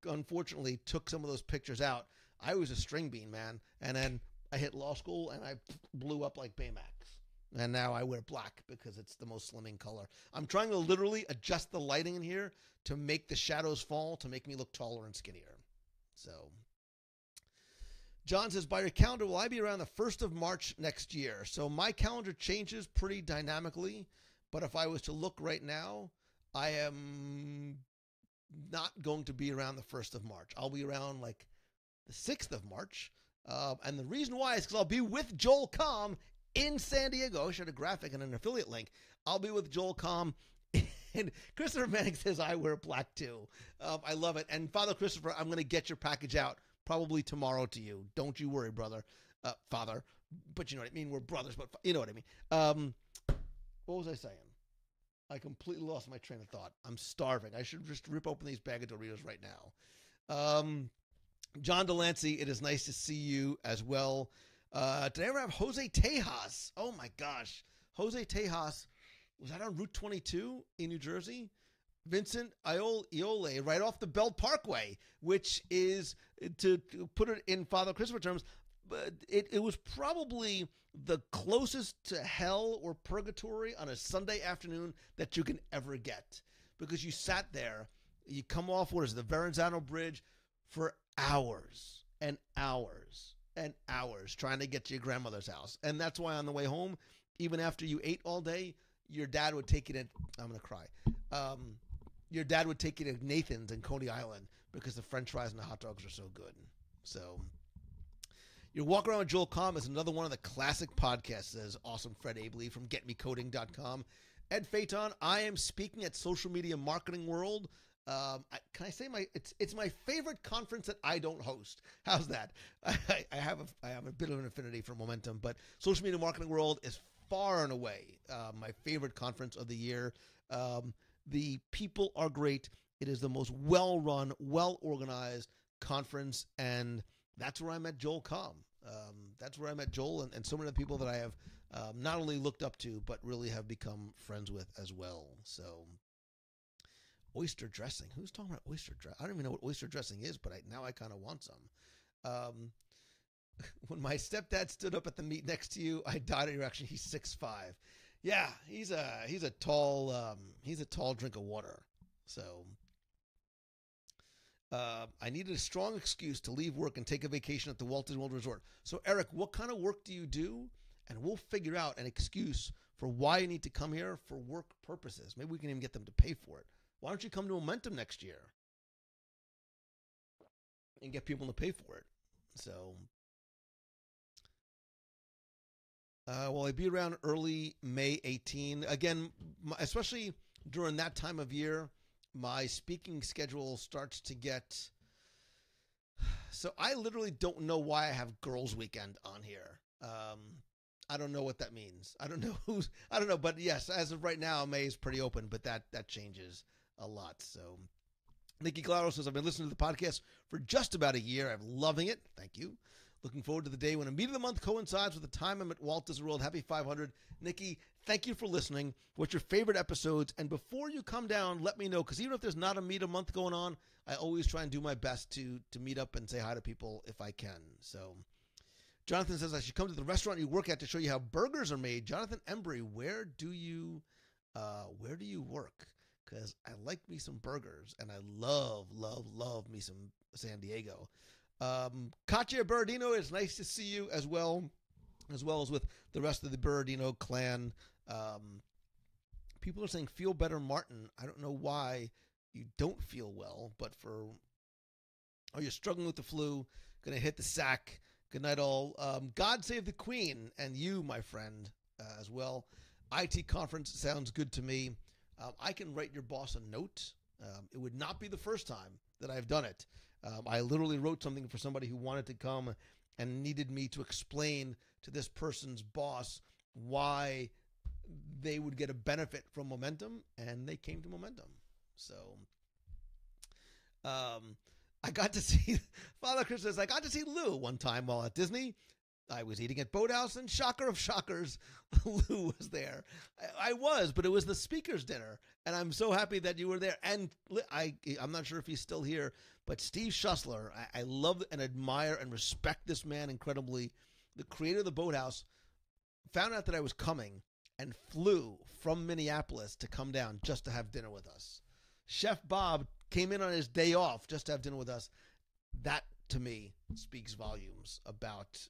unfortunately, took some of those pictures out. I was a string bean, man. And then I hit law school and I blew up like Baymax. And now I wear black because it's the most slimming color. I'm trying to literally adjust the lighting in here to make the shadows fall to make me look taller and skinnier. So, John says, by your calendar, will I be around the 1st of March next year? So my calendar changes pretty dynamically. But if I was to look right now, I am not going to be around the 1st of March. I'll be around like the 6th of March. And the reason why is because I'll be with Joel Comm in San Diego. I shared a graphic and an affiliate link. I'll be with Joel Comm. And Christopher Manning says, I wear black too. I love it. And Father Christopher, I'm going to get your package out probably tomorrow to you. Don't you worry, brother. Father. But you know what I mean? We're brothers, but you know what I mean. What was I saying? I completely lost my train of thought. I'm starving. I should just rip open these bag of Doritos right now. John Delancey, it is nice to see you as well. Did I ever have Jose Tejas? Oh my gosh. Jose Tejas, was that on Route 22 in New Jersey? Vincent Iole, right off the Belt Parkway, which is, to put it in Father Christopher terms, it was probably the closest to hell or purgatory on a Sunday afternoon that you can ever get, because you sat there, you come off the Verrazano Bridge for hours and hours and hours trying to get to your grandmother's house. And that's why on the way home, even after you ate all day, your dad would take you to, I'm going to cry. Your dad would take you to Nathan's in Coney Island because the French fries and the hot dogs are so good. So, your Walk Around with Joel Comm is another one of the classic podcasts, says awesome Fred Abley from GetMeCoding.com. Ed Phaeton, I am speaking at Social Media Marketing World. Can I say it's my favorite conference that I don't host? How's that? I have a bit of an affinity for momentum, but Social Media Marketing World is far and away my favorite conference of the year. The people are great. It is the most well-run, well-organized conference, and that's where I met Joel Comm. That's where I met Joel and so many of the people that I have not only looked up to, but really have become friends with as well. So, oyster dressing. Who's talking about oyster dressing? I don't even know what oyster dressing is, but now I kind of want some. When my stepdad stood up at the meet next to you, I died of erection. He's 6'5". Yeah, he's a tall drink of water. So, I needed a strong excuse to leave work and take a vacation at the Walt Disney World Resort. So, Eric, what kind of work do you do? And we'll figure out an excuse for why you need to come here for work purposes. Maybe we can even get them to pay for it. Why don't you come to Momentum next year and get people to pay for it? So, well, I'll be around early May 18. Again, especially during that time of year, my speaking schedule starts to get... So I literally don't know why I have Girls Weekend on here. I don't know what that means. I don't know, but yes, as of right now, May is pretty open, but that changes a lot. So Nikki Claro says, I've been listening to the podcast for just about a year. I'm loving it. Thank you. Looking forward to the day when a meet of the month coincides with the time I'm at Walt Disney World. Happy 500. Nikki, thank you for listening. What's your favorite episodes? And before you come down, let me know, because even if there's not a meet a month going on, I always try and do my best to meet up and say hi to people if I can. So Jonathan says, I should come to the restaurant you work at to show you how burgers are made. Jonathan Embry, where do you work? Because I like me some burgers, and I love me some San Diego. Katya Berardino, it's nice to see you as well as with the rest of the Berardino clan. People are saying, feel better, Martin. I don't know why you don't feel well, but you're struggling with the flu, going to hit the sack. Good night, all. God save the Queen, and you, my friend, as well. IT conference sounds good to me. I can write your boss a note. It would not be the first time that I've done it. I literally wrote something for somebody who wanted to come and needed me to explain to this person's boss why they would get a benefit from Momentum, and they came to Momentum. So I got to see, Father Chris says, I got to see Lou one time while at Disney. I was eating at Boathouse, and shocker of shockers, Lou was there. I was, but it was the speaker's dinner, and I'm so happy that you were there. And I'm not sure if he's still here, but Steve Schussler, I love and admire and respect this man incredibly. The creator of the Boathouse found out that I was coming and flew from Minneapolis to come down just to have dinner with us. Chef Bob came in on his day off just to have dinner with us. That, to me, speaks volumes about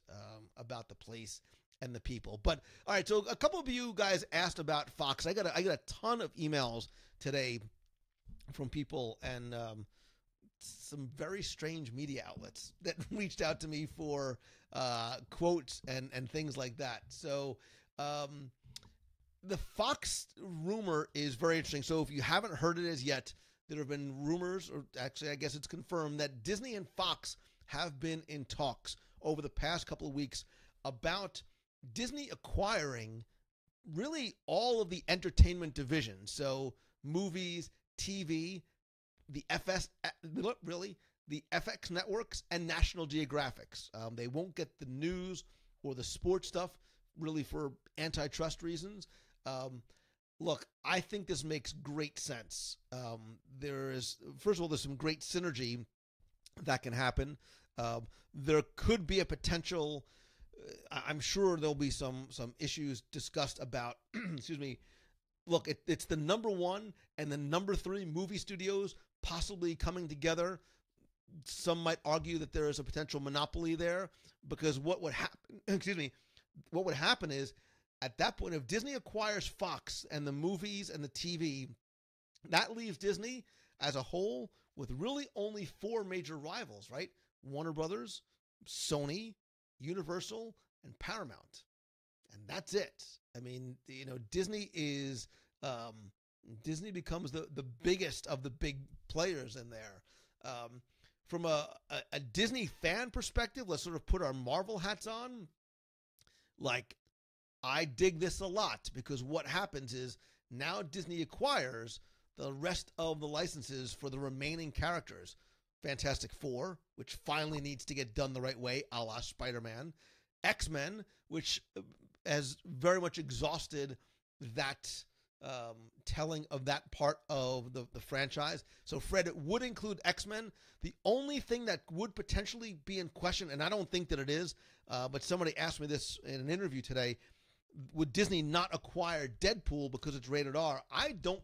the place and the people. But all right, so a couple of you guys asked about Fox. I got a ton of emails today from people and some very strange media outlets that reached out to me for quotes and things like that. So the Fox rumor is very interesting. So if you haven't heard it as yet, there have been rumors, or actually I guess it's confirmed, that Disney and Fox have been in talks over the past couple of weeks about Disney acquiring really all of the entertainment division. So movies, TV, the FX networks, and National Geographics. They won't get the news or the sports stuff really for antitrust reasons. Look, I think this makes great sense. First of all, there's some great synergy that can happen. There could be a potential, I'm sure there'll be some issues discussed about, excuse me. Look, it's the number one and the number three movie studios possibly coming together. Some might argue that there is a potential monopoly there, because what would happen is, at that point, if Disney acquires Fox and the movies and the TV, that leaves Disney as a whole with really only four major rivals, right? Warner Brothers, Sony, Universal, and Paramount. And that's it. I mean, Disney becomes the biggest of the big players in there. From a Disney fan perspective, let's sort of put our Marvel hats on. Like, I dig this a lot, because what happens is now Disney acquires the rest of the licenses for the remaining characters. Fantastic Four, which finally needs to get done the right way, a la Spider-Man. X-Men, which has very much exhausted that telling of that part of the franchise. So, Fred, it would include X-Men. The only thing that would potentially be in question, and I don't think that it is, but somebody asked me this in an interview today, would Disney not acquire Deadpool because it's rated R? I don't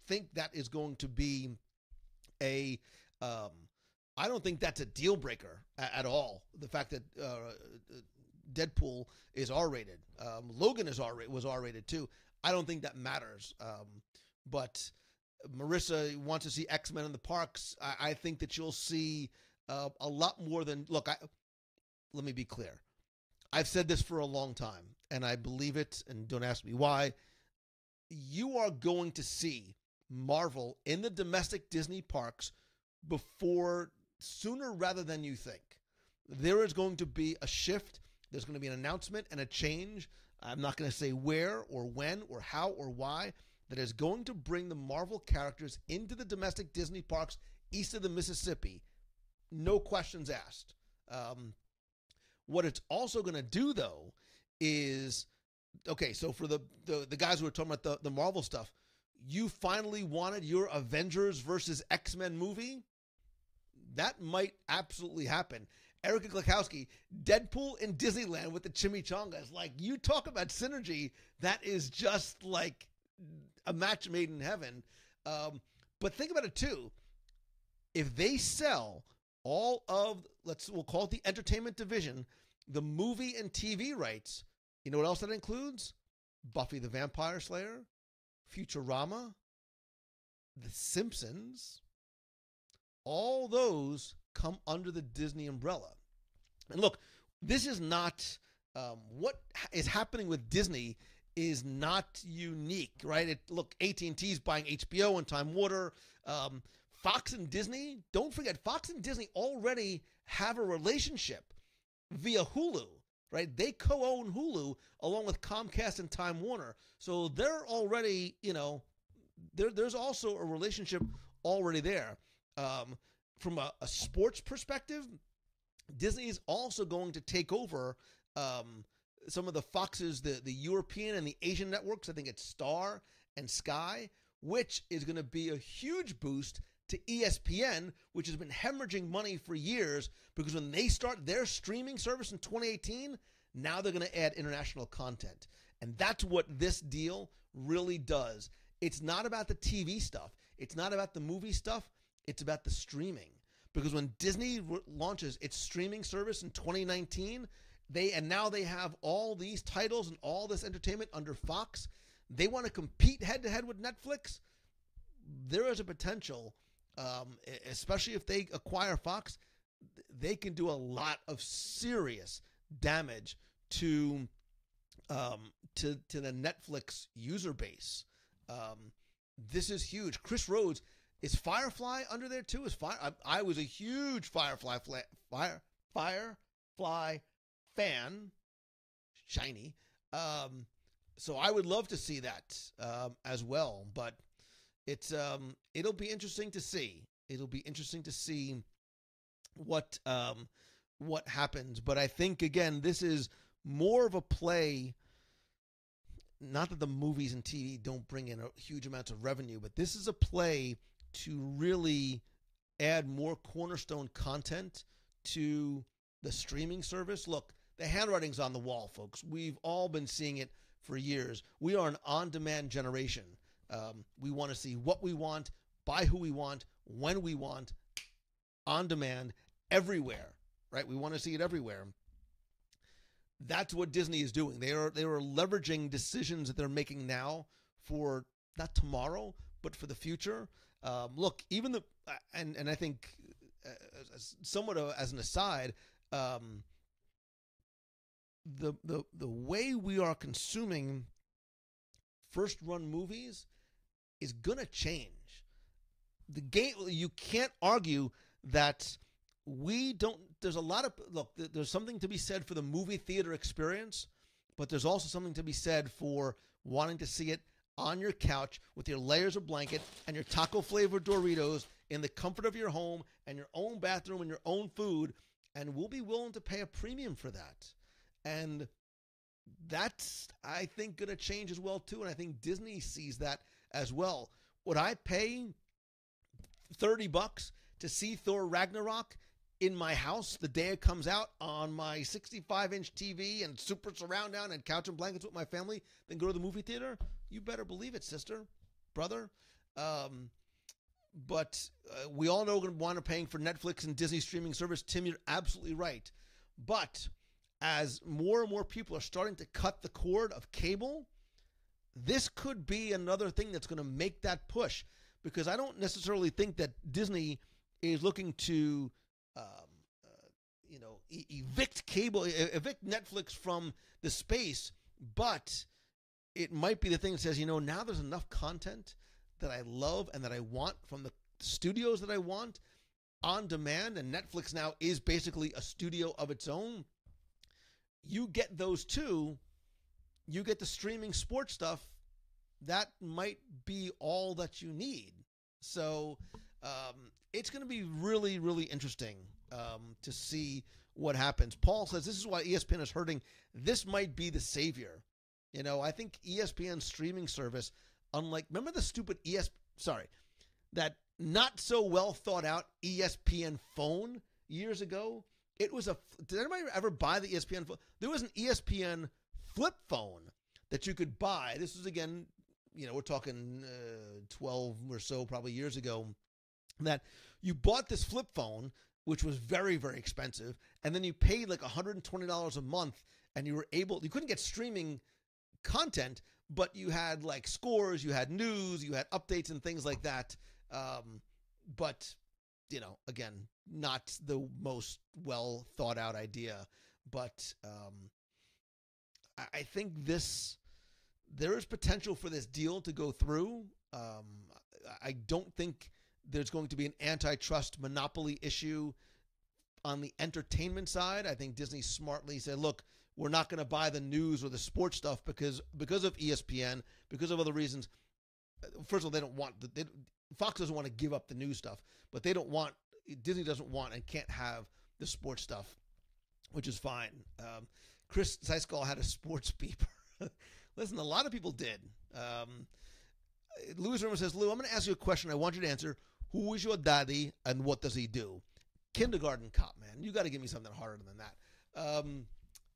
think that is going to be I don't think that's a deal breaker at all. The fact that Deadpool is R-rated. Logan was R-rated too. I don't think that matters. But Marissa wants to see X-Men in the parks. I think that you'll see a lot more than, look, let me be clear. I've said this for a long time, and I believe it, and don't ask me why. You are going to see Marvel in the domestic Disney parks sooner rather than you think. There is going to be a shift. There's going to be an announcement and a change. I'm not going to say where or when or how or why, that is going to bring the Marvel characters into the domestic Disney parks east of the Mississippi. No questions asked. What it's also going to do, though, is, okay, so for the guys who are talking about the Marvel stuff, you finally wanted your Avengers versus X-Men movie? That might absolutely happen. Erica Glakowski, Deadpool in Disneyland with the chimichangas. Like, you talk about synergy, that is just like a match made in heaven. But think about it, too. If they sell all of, we'll call it the entertainment division, the movie and TV rights, you know what else that includes? Buffy the Vampire Slayer, Futurama, The Simpsons. All those come under the Disney umbrella. And look, this is not, what is happening with Disney is not unique, right? Look, AT&T's buying HBO and Time Warner. Fox and Disney, don't forget, Fox and Disney already have a relationship via Hulu, right? They co-own Hulu along with Comcast and Time Warner. So they're already, there's also a relationship already there. From a sports perspective, Disney is also going to take over some of the Fox's, the European and the Asian networks. I think it's Star and Sky, which is going to be a huge boost to ESPN, which has been hemorrhaging money for years, because when they start their streaming service in 2018, now they're going to add international content. And that's what this deal really does. It's not about the TV stuff. It's not about the movie stuff. It's about the streaming. Because when Disney launches its streaming service in 2019, now they have all these titles and all this entertainment under Fox. They want to compete head-to-head with Netflix. There is a potential, especially if they acquire Fox, they can do a lot of serious damage to the Netflix user base. This is huge. Chris Rhodes, is Firefly under there too? I was a huge Firefly fan, shiny. So I would love to see that as well. But it'll be interesting to see. It'll be interesting to see what happens. But I think, again, this is more of a play. Not that the movies and TV don't bring in a huge amounts of revenue, but this is a play to really add more cornerstone content to the streaming service. Look, the handwriting's on the wall, folks. We've all been seeing it for years. We are an on-demand generation. We want to see what we want, by who we want, when we want, on demand, everywhere, right? We want to see it everywhere. That's what Disney is doing. They are leveraging decisions that they're making now for not tomorrow, but for the future. Look, even and I think somewhat as an aside, the way we are consuming first run movies is gonna change. The game, you can't argue that we don't. There's a lot of, look, there's something to be said for the movie theater experience, but there's also something to be said for wanting to see it on your couch with your layers of blanket and your taco flavored Doritos in the comfort of your home and your own bathroom and your own food. And we'll be willing to pay a premium for that. And that's, I think, going to change as well, too. And I think Disney sees that as well. Would I pay $30 to see Thor Ragnarok in my house the day it comes out on my 65-inch TV and super surround sound and couch and blankets with my family, then go to the movie theater? You better believe it, sister, brother. But we all know we're going to want to paying for Netflix and Disney streaming service. Tim, you're absolutely right. But as more and more people are starting to cut the cord of cable, this could be another thing that's going to make that push, because I don't necessarily think that Disney is looking to, evict Netflix from the space, but it might be the thing that says, now there's enough content that I love and that I want from the studios that I want on demand, and Netflix now is basically a studio of its own. You get those two, you get the streaming sports stuff, that might be all that you need. So it's going to be really, really interesting to see what happens. Paul says this is why ESPN is hurting. This might be the savior. I think ESPN's streaming service, remember the stupid that not so well thought out ESPN phone years ago? Did anybody ever buy the ESPN phone? There was an ESPN flip phone that you could buy. This was, again, we're talking 12 or so probably years ago, that you bought this flip phone, which was very, very expensive, and then you paid like $120 a month, and you couldn't get streaming content, but you had like scores, you had news, you had updates and things like that. But again, not the most well thought out idea. But I think there is potential for this deal to go through. I don't think there's going to be an antitrust monopoly issue on the entertainment side. I think Disney smartly said, look, we're not going to buy the news or the sports stuff because of ESPN, because of other reasons. First of all, they don't want Fox doesn't want to give up the news stuff, but Disney doesn't want and can't have the sports stuff, which is fine. Chris Seiskal had a sports beeper. Listen, a lot of people did. Louis Rimmer says, Lou, I'm going to ask you a question. I want you to answer. Who is your daddy and what does he do? Kindergarten cop, man. You got to give me something harder than that.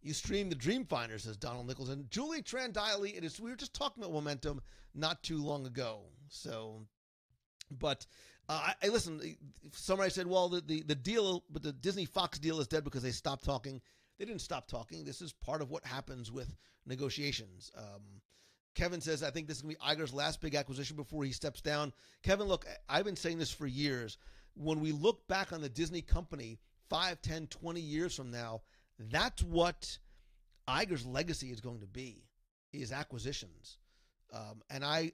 You stream the Dreamfinder, says Donald Nichols. And Julie Trandially, we were just talking about momentum not too long ago. So, but I listen, somebody said, well, the deal, but the Disney Fox deal is dead because they stopped talking. They didn't stop talking. This is part of what happens with negotiations. Kevin says, I think this is going to be Iger's last big acquisition before he steps down. Kevin, look, I've been saying this for years. When we look back on the Disney company 5, 10, 20 years from now, that's what Iger's legacy is going to be, is acquisitions. And I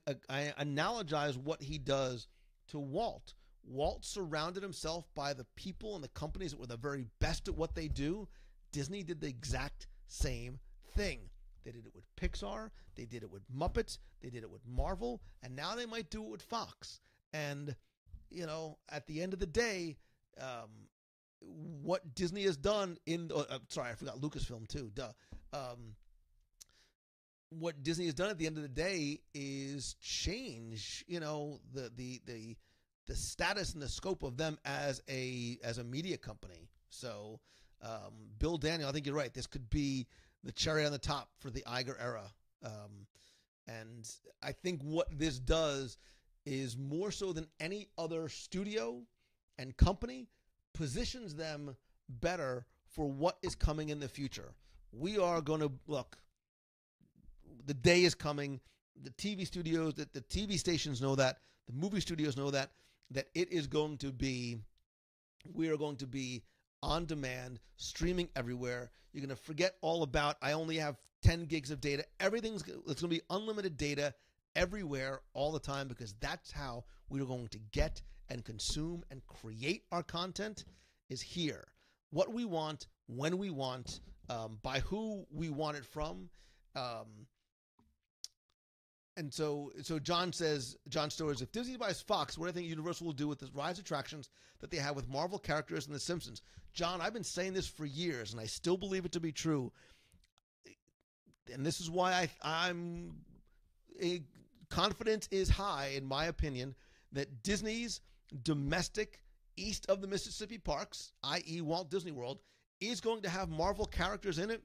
analogize what he does to Walt. Walt surrounded himself by the people and the companies that were the very best at what they do. Disney did the exact same thing. They did it with Pixar. They did it with Muppets. They did it with Marvel. And now they might do it with Fox. And, at the end of the day, what Disney has done I forgot Lucasfilm too. What Disney has done at the end of the day is change, the status and the scope of them as a media company. So, Bill Daniel, I think you're right. This could be the cherry on the top for the Iger era. And I think what this does is more so than any other studio and company positions them better for what is coming in the future. We are going to look. The day is coming. The TV studios, the TV stations know that. The movie studios know that it is going to be. We are going to be on demand, streaming everywhere. You're going to forget all about, I only have 10 gigs of data. It's going to be unlimited data everywhere all the time, because that's how we're going to get and consume and create our content, is here. What we want, when we want, by who we want it from. And so John Stowers, if Disney buys Fox, what do you think Universal will do with the rise attractions that they have with Marvel characters and The Simpsons? John, I've been saying this for years, and I still believe it to be true. And this is why confidence is high, in my opinion, that Disney's domestic east of the Mississippi parks, i.e. Walt Disney World, is going to have Marvel characters in it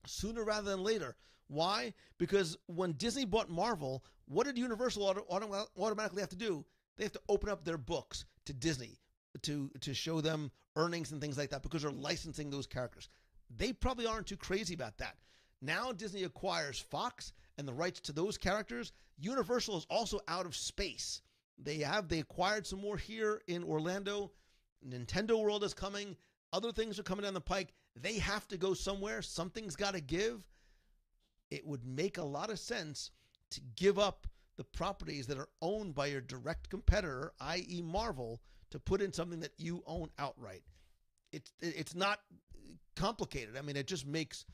sooner rather than later. Why? Because when Disney bought Marvel, what did Universal automatically have to do? They have to open up their books to Disney to show them earnings and things like that, because they're licensing those characters. They probably aren't too crazy about that. Now Disney acquires Fox, and the rights to those characters, Universal is also out of space. They acquired some more here in Orlando. Nintendo World is coming. Other things are coming down the pike. They have to go somewhere. Something's got to give. It would make a lot of sense to give up the properties that are owned by your direct competitor, i.e. Marvel, to put in something that you own outright. It's not complicated. I mean, it just makes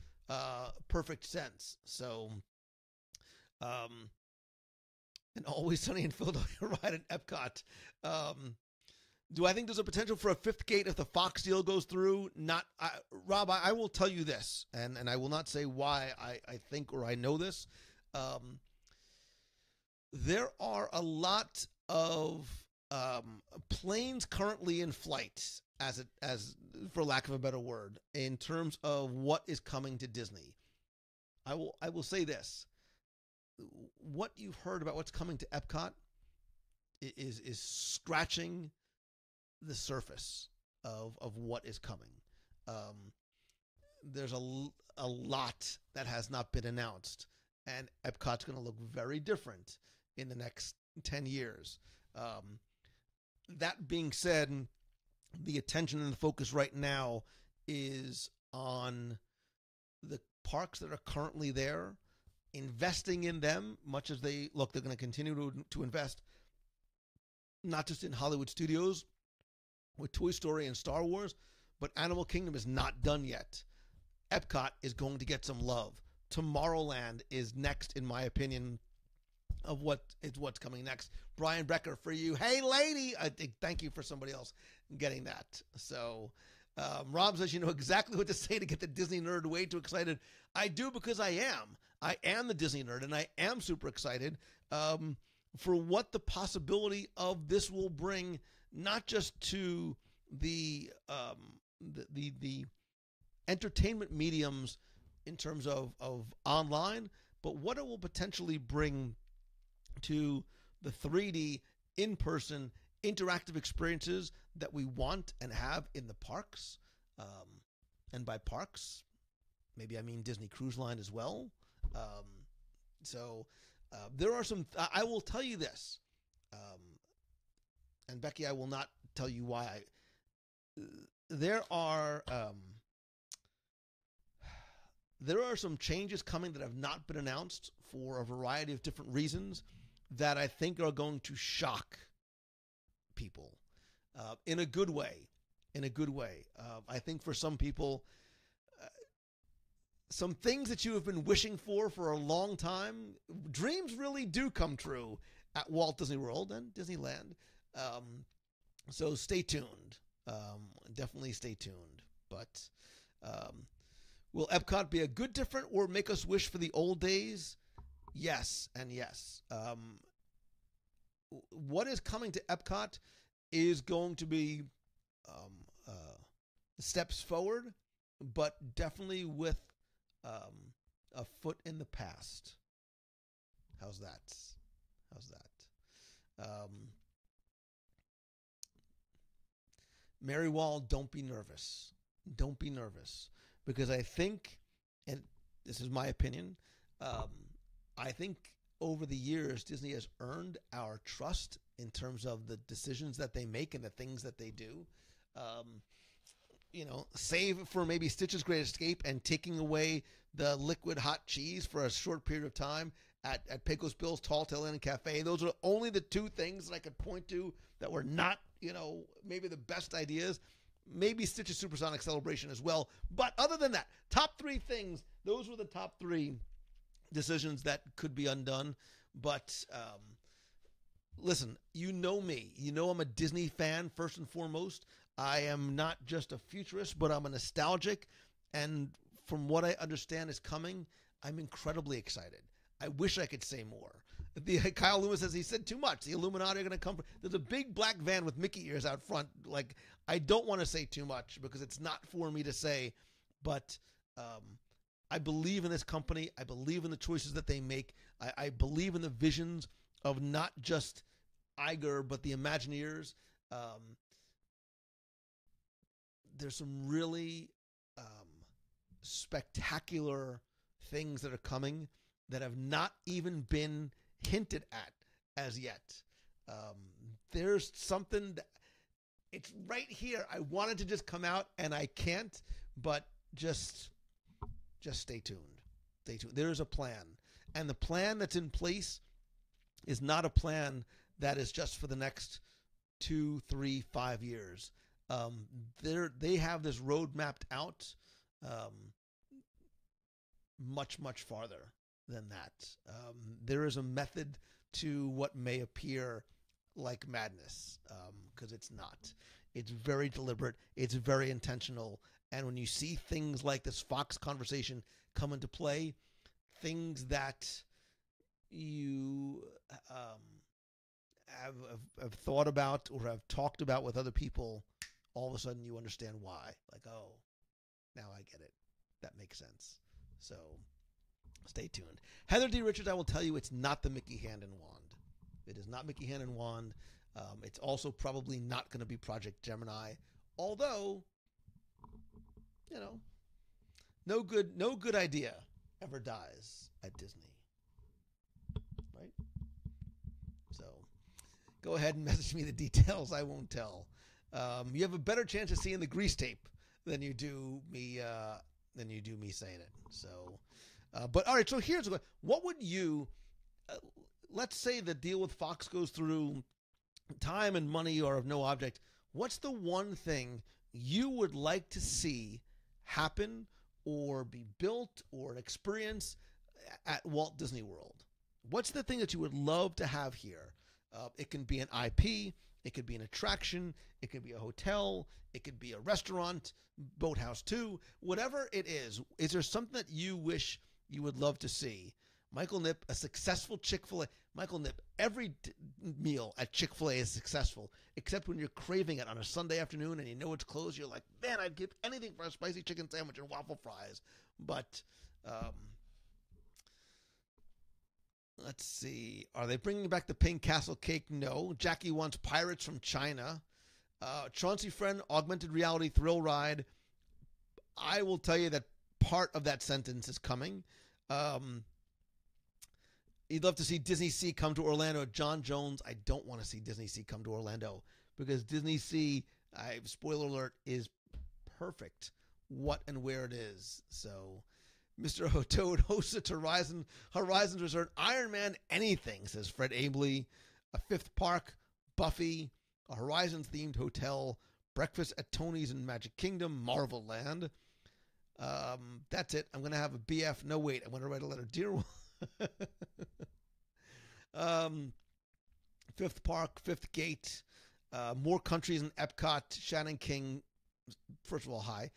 perfect sense. So, and Always Sunny in Philadelphia ride at Epcot. Do I think there's a potential for a fifth gate if the Fox deal goes through? Rob, I will tell you this, and I will not say why I think or I know this. There are a lot of planes currently in flight, as for lack of a better word, in terms of what is coming to Disney. I will say this: what you've heard about what's coming to Epcot is scratching the surface of what is coming. There's a lot that has not been announced, and Epcot's going to look very different in the next 10 years. That being said, the attention and the focus right now is on the parks that are currently there, investing in them, much as they're going to continue to invest, not just in Hollywood studios with Toy Story and Star Wars, but Animal Kingdom is not done yet. Epcot is going to get some love. Tomorrowland is next, in my opinion, of what's coming next. Brian Becker, for you. Hey, lady! I think thank you for somebody else getting that. So, Rob says you know exactly what to say to get the Disney nerd way too excited. I do, because I am. I am the Disney nerd, and I am super excited for what the possibility of this will bring, not just to the entertainment mediums in terms of online, but what it will potentially bring to the 3D in-person interactive experiences that we want and have in the parks. And by parks, maybe I mean Disney Cruise Line as well. So there are some, I will tell you this, and Becky, I will not tell you why. There are some changes coming that have not been announced for a variety of different reasons that I think are going to shock people in a good way. I think for some people, some things that you have been wishing for a long time, dreams really do come true at Walt Disney World and Disneyland. So stay tuned. Definitely stay tuned. But will Epcot be a good different or make us wish for the old days? Yes and yes. What is coming to Epcot is going to be steps forward, but definitely with a foot in the past. How's that? Mary Wall, don't be nervous. Don't be nervous. Because I think, and this is my opinion, I think over the years, Disney has earned our trust in terms of the decisions that they make and the things that they do. Save for maybe Stitch's Great Escape and taking away the liquid hot cheese for a short period of time at Pecos Bill's Tall Tale Inn and Cafe. Those are only the two things that I could point to that were not, maybe the best ideas. Maybe Stitch's Supersonic Celebration as well. But other than that, top three things, those were the top three decisions that could be undone. But listen, you know me. You know I'm a Disney fan first and foremost. I am not just a futurist, but I'm a nostalgic. And from what I understand is coming, I'm incredibly excited. I wish I could say more. Kyle Loomis says he said too much. The Illuminati are going to come. There's a big black van with Mickey ears out front. Like, I don't want to say too much because it's not for me to say. But I believe in this company. I believe in the choices that they make. I believe in the visions of not just Iger, but the Imagineers. There's some really spectacular things that are coming that have not even been hinted at as yet. There's something that it's right here. I wanted to just come out and I can't, but just stay tuned. Stay tuned. There is a plan, and the plan that's in place is not a plan that is just for the next 2, 3, 5 years. They have this road mapped out much farther than that. There is a method to what may appear like madness, because it's not. It's very deliberate. It's very intentional. And when you see things like this Fox conversation come into play, things that you have thought about or have talked about with other people, all of a sudden you understand why. Like, oh, now I get it. That makes sense. So stay tuned. Heather D. Richards, I will tell you, it's not the Mickey Hand and Wand. It is not Mickey Hand and Wand. It's also probably not going to be Project Gemini, although, you know, no good idea ever dies at Disney, right? So go ahead and message me the details. I won't tell. You have a better chance of seeing the grease tape than you do me saying it. So, but all right. So here's what would you? Let's say the deal with Fox goes through, time and money are of no object. What's the one thing you would like to see happen or be built or an experience at Walt Disney World? What's the thing that you would love to have here? It can be an IP. It could be an attraction. It could be a hotel. It could be a restaurant, Boathouse 2, whatever it is. Is there something that you wish you would love to see? Michael Knipp, a successful Chick-fil-A. Michael Knipp, every meal at Chick-fil-A is successful, except when you're craving it on a Sunday afternoon and you know it's closed. You're like, man, I'd give anything for a spicy chicken sandwich and waffle fries. But let's see. Are they bringing back the Pink Castle cake? No. Jackie wants Pirates from China. Chauncey Friend, augmented reality thrill ride. I will tell you that part of that sentence is coming. You'd love to see Disney Sea come to Orlando. John Jones, I don't want to see Disney Sea come to Orlando because Disney Sea, spoiler alert, is perfect what and where it is. So, Mr. Toad hosts it to Horizons Resort. Iron Man anything, says Fred Abley. A fifth park, Buffy, a Horizons-themed hotel, breakfast at Tony's in Magic Kingdom, Marvel Land. That's it. I'm going to have a BF. No, wait. I'm going to write a letter. Dear fifth park, fifth gate, more countries in Epcot, Shannon King. First of all, hi.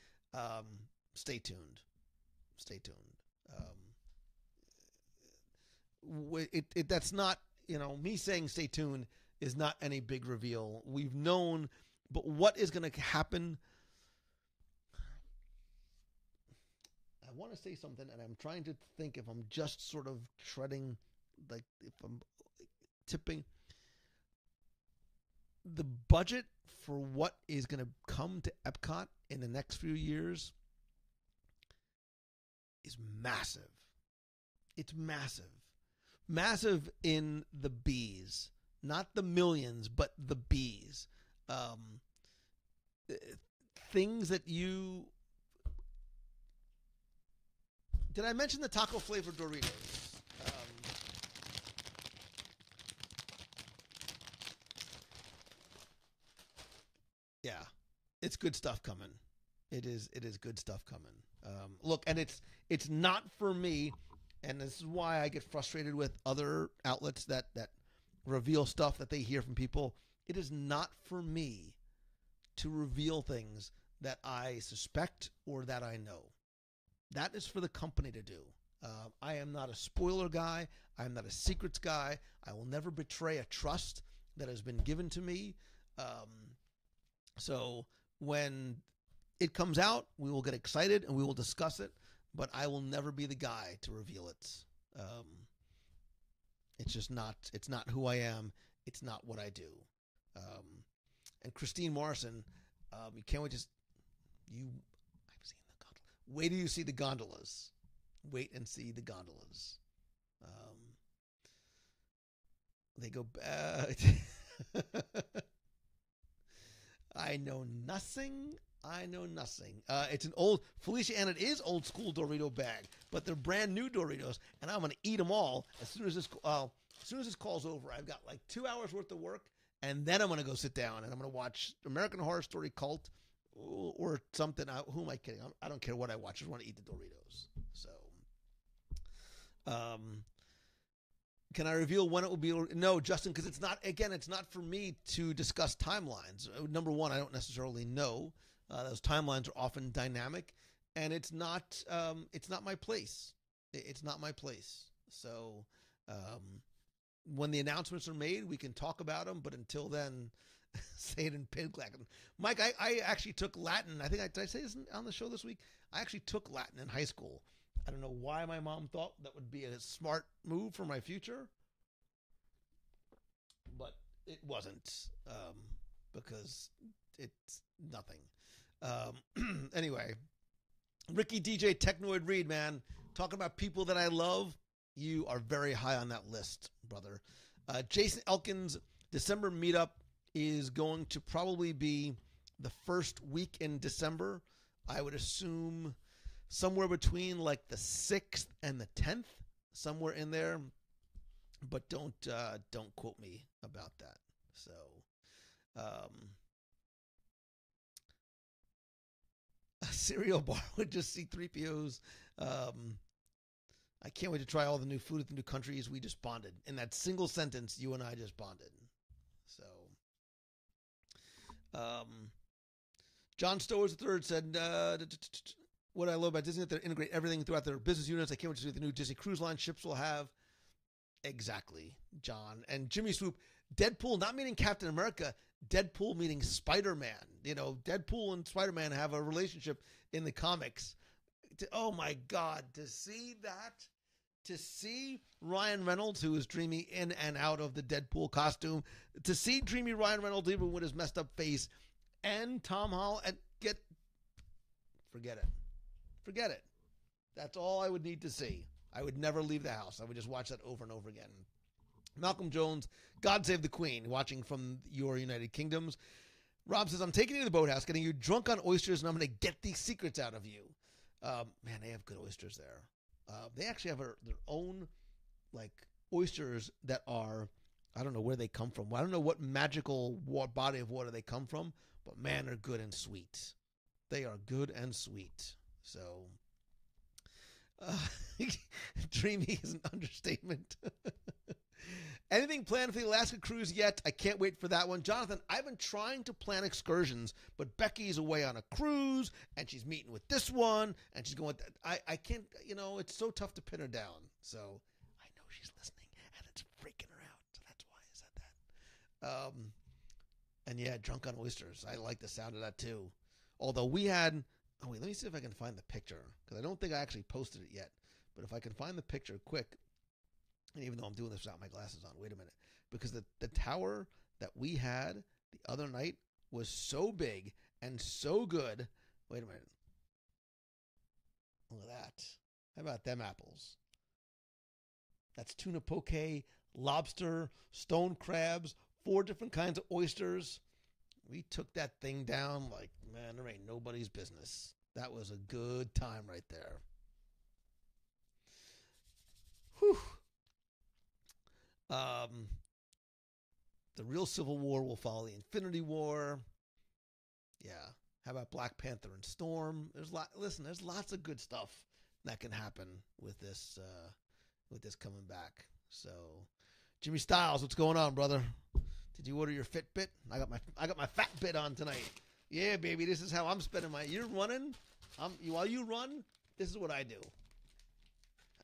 Stay tuned. Stay tuned. That's not, me saying stay tuned is not any big reveal. We've known, but what is going to happen? I want to say something, and I'm trying to think if I'm just sort of treading, like if I'm tipping. The budget for what is going to come to Epcot in the next few years is massive. It's massive. Massive in the B's. Not the millions, but the B's. Things that you... Did I mention the taco flavored Doritos? Yeah, it's good stuff coming. It is good stuff coming. Look, and it's not for me, and this is why I get frustrated with other outlets that reveal stuff that they hear from people. It is not for me to reveal things that I suspect or that I know. That is for the company to do. I am not a spoiler guy. I am not a secrets guy. I will never betray a trust that has been given to me. So when it comes out, we will get excited and we will discuss it, but I will never be the guy to reveal it. It's just not, it's not who I am. It's not what I do. And Christine Morrison, you can't wait I've seen the gondola. Wait till you see the gondolas. Wait and see the gondolas. They go back. I know nothing. I know nothing. It's an old Felicia, and it is old school Dorito bag, but they're brand new Doritos, and I'm gonna eat them all as soon as this call's over. I've got like 2 hours worth of work, and then I'm gonna go sit down and I'm gonna watch American Horror Story Cult or something. Who am I kidding? I don't care what I watch. I just want to eat the Doritos. So, can I reveal when it will be? No, Justin, because it's not. Again, it's not for me to discuss timelines. Number one, I don't necessarily know. Those timelines are often dynamic, and it's not. It's not my place. It's not my place. So, when the announcements are made, we can talk about them. But until then, say it in pin clacking. Mike, I actually took Latin. I think did I say this on the show this week? I actually took Latin in high school. I don't know why my mom thought that would be a smart move for my future, but it wasn't, because it's nothing. Anyway, Ricky DJ Technoid Reed, man, talking about people that I love. You are very high on that list, brother. Jason Elkins' December meetup is going to probably be the first week in December. I would assume somewhere between like the 6th and the 10th, somewhere in there. But don't quote me about that. So, a cereal bar would just see 3POs. I can't wait to try all the new food at the new countries. We just bonded. In that single sentence, you and I just bonded. So, John Stowers III said, what I love about Disney is that they integrate everything throughout their business units. I can't wait to see what the new Disney Cruise Line ships will have. Exactly, John. And Jimmy Swoop, Deadpool, not meaning Captain America, Deadpool meaning Spider-Man. You know, Deadpool and Spider-Man have a relationship in the comics. Oh my God, to see that, to see Ryan Reynolds, who is dreamy in and out of the Deadpool costume, to see dreamy Ryan Reynolds even with his messed up face, and Tom Holland, and forget it. Forget it. That's all I would need to see. I would never leave the house. I would just watch that over and over again. Malcolm Jones, God Save the Queen, watching from your United Kingdoms. Rob says, I'm taking you to the boathouse, getting you drunk on oysters, and I'm going to get these secrets out of you. Man, they have good oysters there. They actually have their own, like, oysters that are, I don't know where they come from. I don't know what magical body of water they come from, but man, they're good and sweet. They are good and sweet. So, dreamy is an understatement. Anything planned for the Alaska cruise yet? I can't wait for that one. Jonathan, I've been trying to plan excursions, but Becky's away on a cruise, and she's meeting with this one, and she's going with that. I can't, it's so tough to pin her down. So I know she's listening, and it's freaking her out. So that's why I said that. And yeah, drunk on oysters. I like the sound of that too. Although we had, let me see if I can find the picture, because I don't think I actually posted it yet. But if I can find the picture quick, and even though I'm doing this without my glasses on, wait a minute. Because the tower that we had the other night was so big and so good. Wait a minute. Look at that. How about them apples? That's tuna poke, lobster, stone crabs, 4 different kinds of oysters. We took that thing down like, man, there ain't nobody's business. That was a good time right there. Whew. The real Civil War will follow the Infinity War. Yeah. How about Black Panther and Storm? There's lots of good stuff that can happen with this coming back. So, Jimmy Styles, what's going on, brother? Did you order your Fitbit? I got my fat bit on tonight. Yeah, baby, this is how I'm spending you're running. While you run, this is what I do.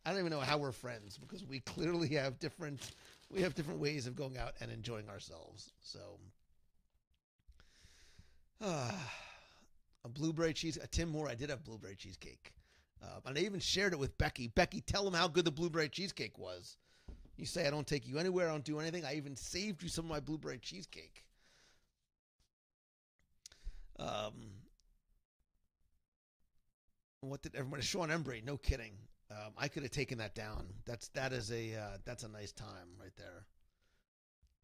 I don't even know how we're friends, because we clearly have different ways of going out and enjoying ourselves. So, a blueberry cheese, a Tim Moore. I did have blueberry cheesecake, and I even shared it with Becky. Becky, tell them how good the blueberry cheesecake was. You say I don't take you anywhere, I don't do anything. I even saved you some of my blueberry cheesecake. What did everybody? Sean Embry, no kidding. I could have taken that down. That's a nice time right there.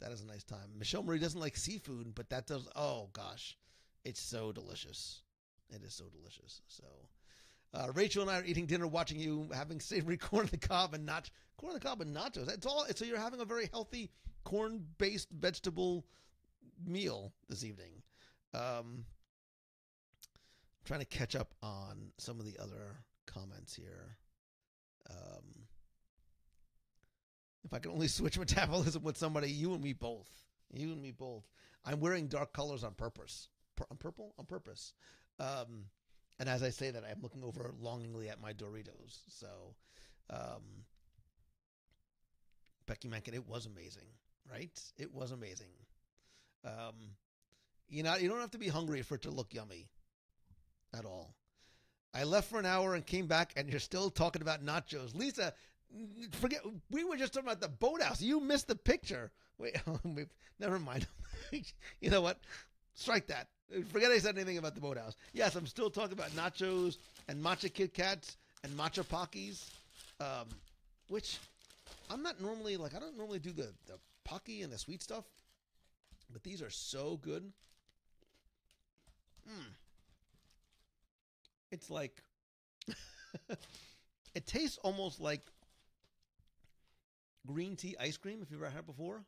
That is a nice time. Michelle Marie doesn't like seafood, but that does. Oh gosh, it's so delicious. It is so delicious. So, Rachel and I are eating dinner, watching you having savory corn on the cob and nachos. That's all. So you're having a very healthy corn-based vegetable meal this evening. Trying to catch up on some of the other comments here. If I could only switch metabolism with somebody, you and me both. You and me both. I'm wearing dark colors on purpose. On purpose. And as I say that, I'm looking over longingly at my Doritos. So, Becky Mankin, it was amazing, right? It was amazing. You don't have to be hungry for it to look yummy at all. I left for an hour and came back, and you're still talking about nachos. Lisa, forget, we were just talking about the boathouse. You missed the picture. Wait, never mind. You know what? Strike that. Forget I said anything about the boathouse. Yes, I'm still talking about nachos and matcha Kit Kats and matcha Pockies, which I'm not normally, I don't normally do the Pocky and the sweet stuff, but these are so good. It's like, it tastes almost like green tea ice cream, if you've ever had it before.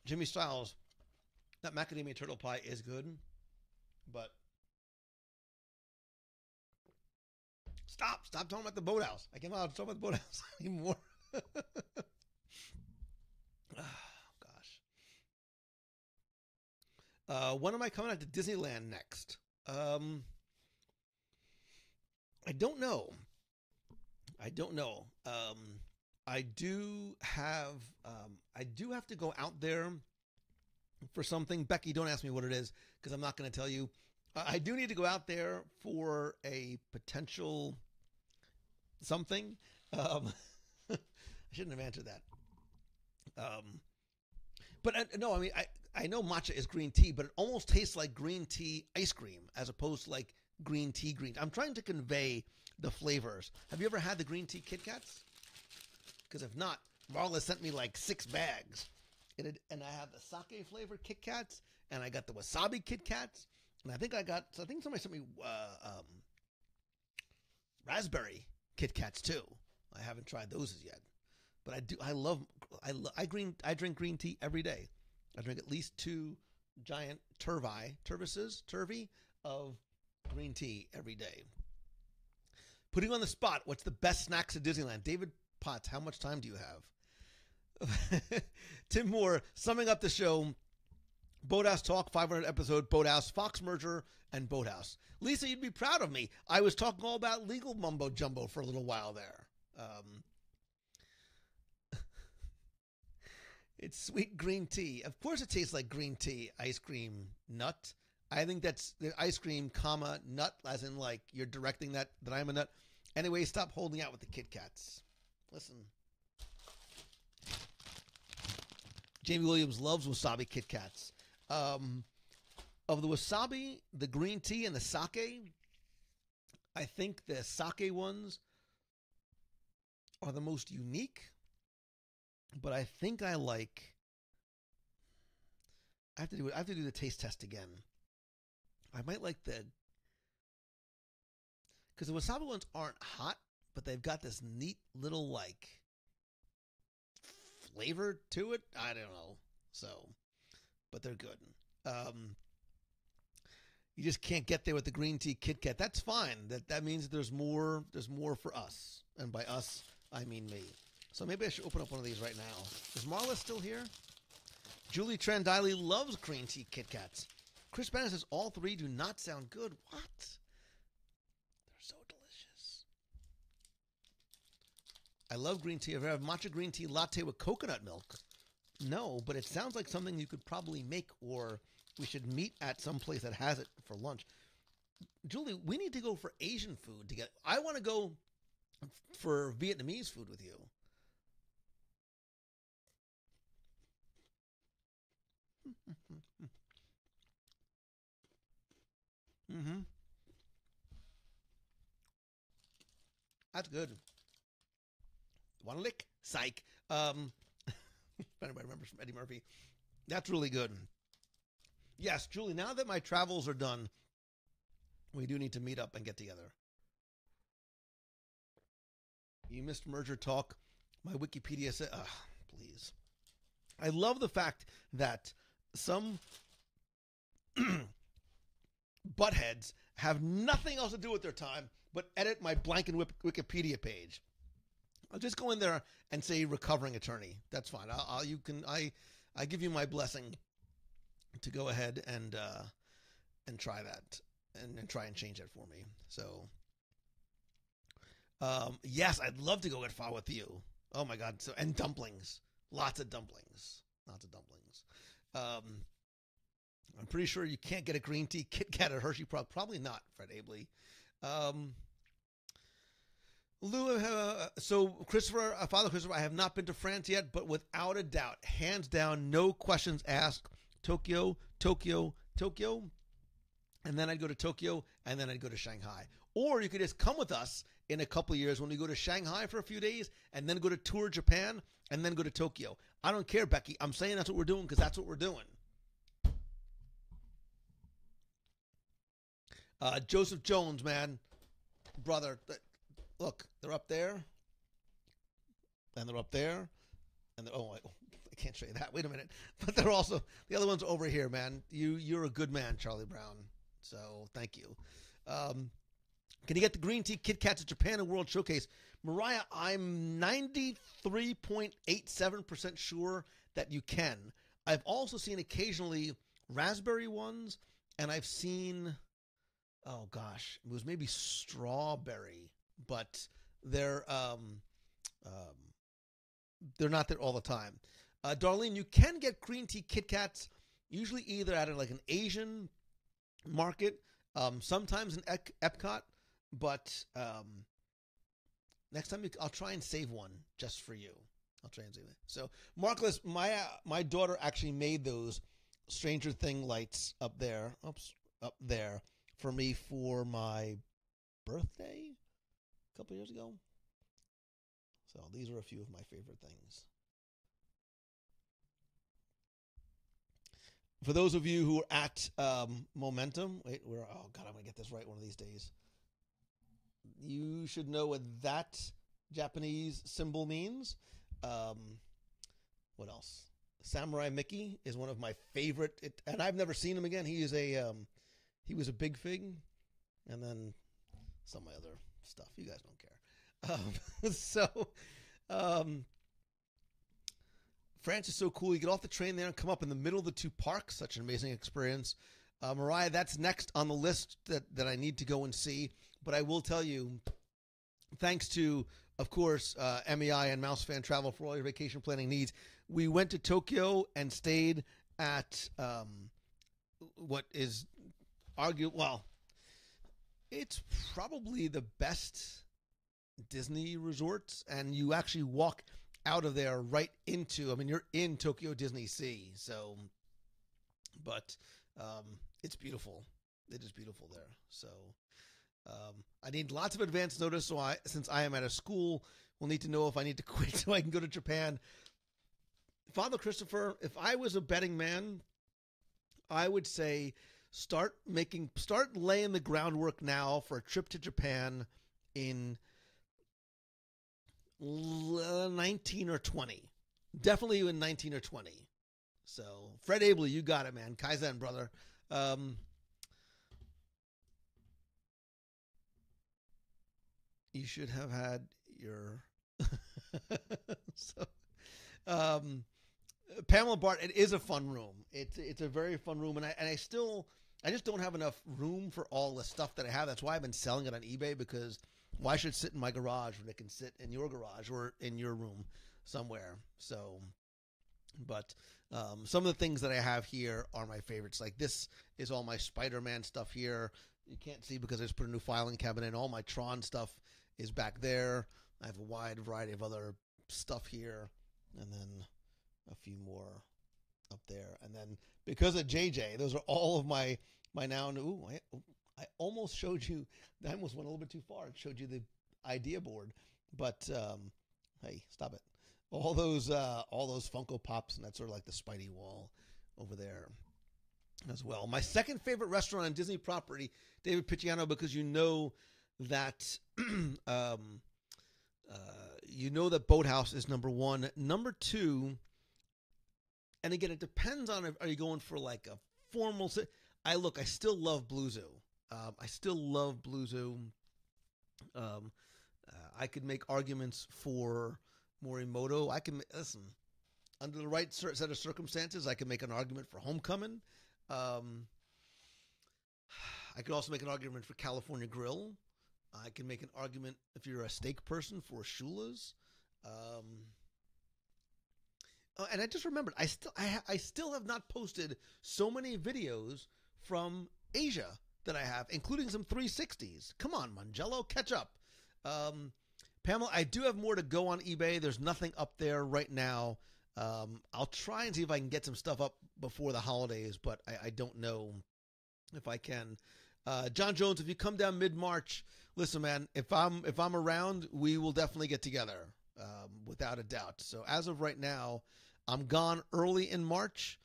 Jimmy Styles, that macadamia turtle pie is good, but stop talking about the boathouse. I can't talk about the boathouse anymore. Oh, gosh. When am I coming out to Disneyland next? I don't know. I do have to go out there for something. Becky, don't ask me what it is because I'm not going to tell you. I do need to go out there for a potential something. I shouldn't have answered that. But no, I mean, I know matcha is green tea, but it almost tastes like green tea ice cream as opposed to like green tea green. I'm trying to convey the flavors. Have you ever had the green tea Kit Kats? Because if not, Marla sent me like 6 bags. And I have the sake flavored Kit Kats, and I got the wasabi Kit Kats, and I think somebody sent me raspberry Kit Kats too. I haven't tried those as yet, but I drink green tea every day. I drink at least 2 giant turvy of green tea every day. Putting on the spot, what's the best snacks at Disneyland? David Potts, how much time do you have? Tim Moore, summing up the show, Boathouse Talk, 500 episode, Boathouse, Fox merger, and Boathouse. Lisa, you'd be proud of me. I was talking all about legal mumbo jumbo for a little while there. It's sweet green tea. Of course it tastes like green tea, ice cream, nut. I think that's the ice cream, comma, nut, as in like you're directing that I'm a nut. Anyway, stop holding out with the Kit Kats. Listen. Jamie Williams loves wasabi Kit Kats. Of the wasabi, the green tea, and the sake, I think the sake ones are the most unique. But I think I have to do the taste test again. I might like because the wasabi ones aren't hot, but they've got this neat little like flavor to it. I don't know. So, but they're good. You just can't get there with the green tea Kit Kat. That's fine. That means there's more for us. And by us, I mean me. So maybe I should open up one of these right now. Is Marla still here? Julie Trandiley loves green tea Kit Kats. Chris Banner says all 3 do not sound good. What? They're so delicious. I love green tea. Have you ever had matcha green tea latte with coconut milk? No, but it sounds like something you could probably make, or we should meet at some place that has it for lunch. Julie, we need to go for Asian food together. I want to go for Vietnamese food with you. Mm-hmm. That's good. Want a lick? Psych. if anybody remembers from Eddie Murphy. That's really good. Yes, Julie, now that my travels are done, we do need to meet up and get together. You missed merger talk. My Wikipedia said, please. I love the fact that some buttheads have nothing else to do with their time but edit my blank and Wikipedia page. I'll just go in there and say recovering attorney. That's fine. I give you my blessing to go ahead and try that and try and change it for me. So yes, I'd love to go get far with you. Oh my God. So, and dumplings, lots of dumplings. I'm pretty sure you can't get a green tea Kit Kat at Hershey. Probably not, Fred Abley. Lou, so Christopher, Father Christopher, I have not been to France yet, but without a doubt, hands down, no questions asked, Tokyo, and then I'd go to Tokyo, and then I'd go to Shanghai. Or you could just come with us in a couple of years when we go to Shanghai for a few days, and then go to tour Japan, and then go to Tokyo. I don't care, Becky. I'm saying that's what we're doing because that's what we're doing. Joseph Jones, man, brother, look, they're up there, and they're up there, and I can't show you that. Wait a minute, but they're also the other ones over here, man. You're a good man, Charlie Brown. So thank you. Can you get the green tea Kit Kats at Japan and World Showcase? Mariah, I'm 93.87% sure that you can. I've also seen occasionally raspberry ones, and I've seen, oh gosh, it was maybe strawberry, but they're not there all the time. Darlene, you can get green tea Kit Kats usually either at like an Asian market, sometimes in Epcot, but next time I'll try and save one just for you. I'll try and save it. So, Marcus, my daughter actually made those Stranger Thing lights up there for me for my birthday a couple years ago. So these are a few of my favorite things. For those of you who are at Momentum, wait, oh God, I'm going to get this right one of these days. You should know what that Japanese symbol means. What else? Samurai Mickey is one of my favorite, and I've never seen him again. He was a Big Fig, and then some of my other stuff. You guys don't care. France is so cool. You get off the train there and come up in the middle of the two parks. Such an amazing experience. Mariah, that's next on the list that I need to go and see. But I will tell you, thanks to, of course, MEI and Mouse Fan Travel for all your vacation planning needs, we went to Tokyo and stayed at what is it's probably the best Disney resorts, and you actually walk out of there right into, you're in Tokyo Disney Sea, so, but it's beautiful. It is beautiful there. So I need lots of advance notice, so since I am at a school, will need to know if I need to quit so I can go to Japan. Father Christopher, if I was a betting man, I would say start laying the groundwork now for a trip to Japan in 19 or 20. Definitely in 19 or 20. So, Fred Abley, you got it, man. Kaizen, brother. You should have had your... Pamela Bart, it is a fun room. It's a very fun room, and I just don't have enough room for all the stuff that I have. That's why I've been selling it on eBay, because why should it sit in my garage when it can sit in your garage or in your room somewhere? So, but some of the things that I have here are my favorites. Like this is all my Spider-Man stuff here. You can't see because I just put a new filing cabinet in. All my Tron stuff is back there. I have a wide variety of other stuff here, and then a few more up there. And then because of JJ, those are all of my now. Ooh, I almost showed you. I almost went a little bit too far. It showed you the idea board, but hey, stop it. all those Funko Pops, and that's sort of like the Spidey wall over there as well. My second favorite restaurant on Disney property, David Picciano, because you know that that Boathouse is number one. Number two, and again, it depends on are you going for like a formal. I still love Blue Zoo. I still love Blue Zoo. I could make arguments for Morimoto. I can listen under the right set of circumstances. I can make an argument for Homecoming. I could also make an argument for California Grill. I can make an argument if you're a steak person for Shula's. And I just remembered, I still have not posted so many videos from Asia that I have, including some 360s. Come on, Mangello, catch up. Pamela, I do have more to go on eBay. There's nothing up there right now. I'll try and see if I can get some stuff up before the holidays, but I don't know if I can. John Jones, if you come down mid-March, listen, man, if I'm around, we will definitely get together, without a doubt. So as of right now, I'm gone early in March.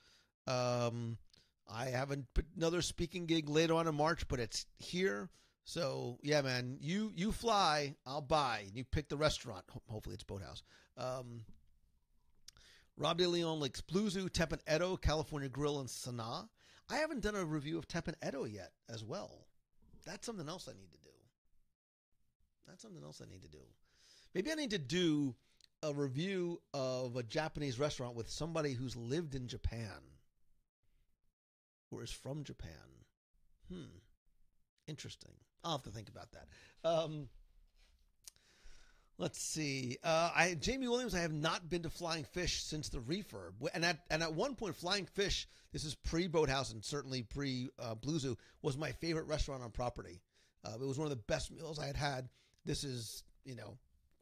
I haven't put another speaking gig later on in March, but it's here. So yeah, man, you fly, I'll buy. You pick the restaurant. Hopefully it's Boathouse. Rob De Leon likes Blue Zoo, Teppan Edo, California Grill, and Sanaa. I haven't done a review of Teppan Edo yet as well. That's something else I need to do. Maybe I need to do a review of a Japanese restaurant with somebody who's lived in Japan or is from Japan. Interesting. I'll have to think about that. Let's see. Jamie Williams, I have not been to Flying Fish since the refurb. And at one point, Flying Fish, this is pre-Boathouse and certainly pre-Blue Zoo, was my favorite restaurant on property. It was one of the best meals I had had. This is,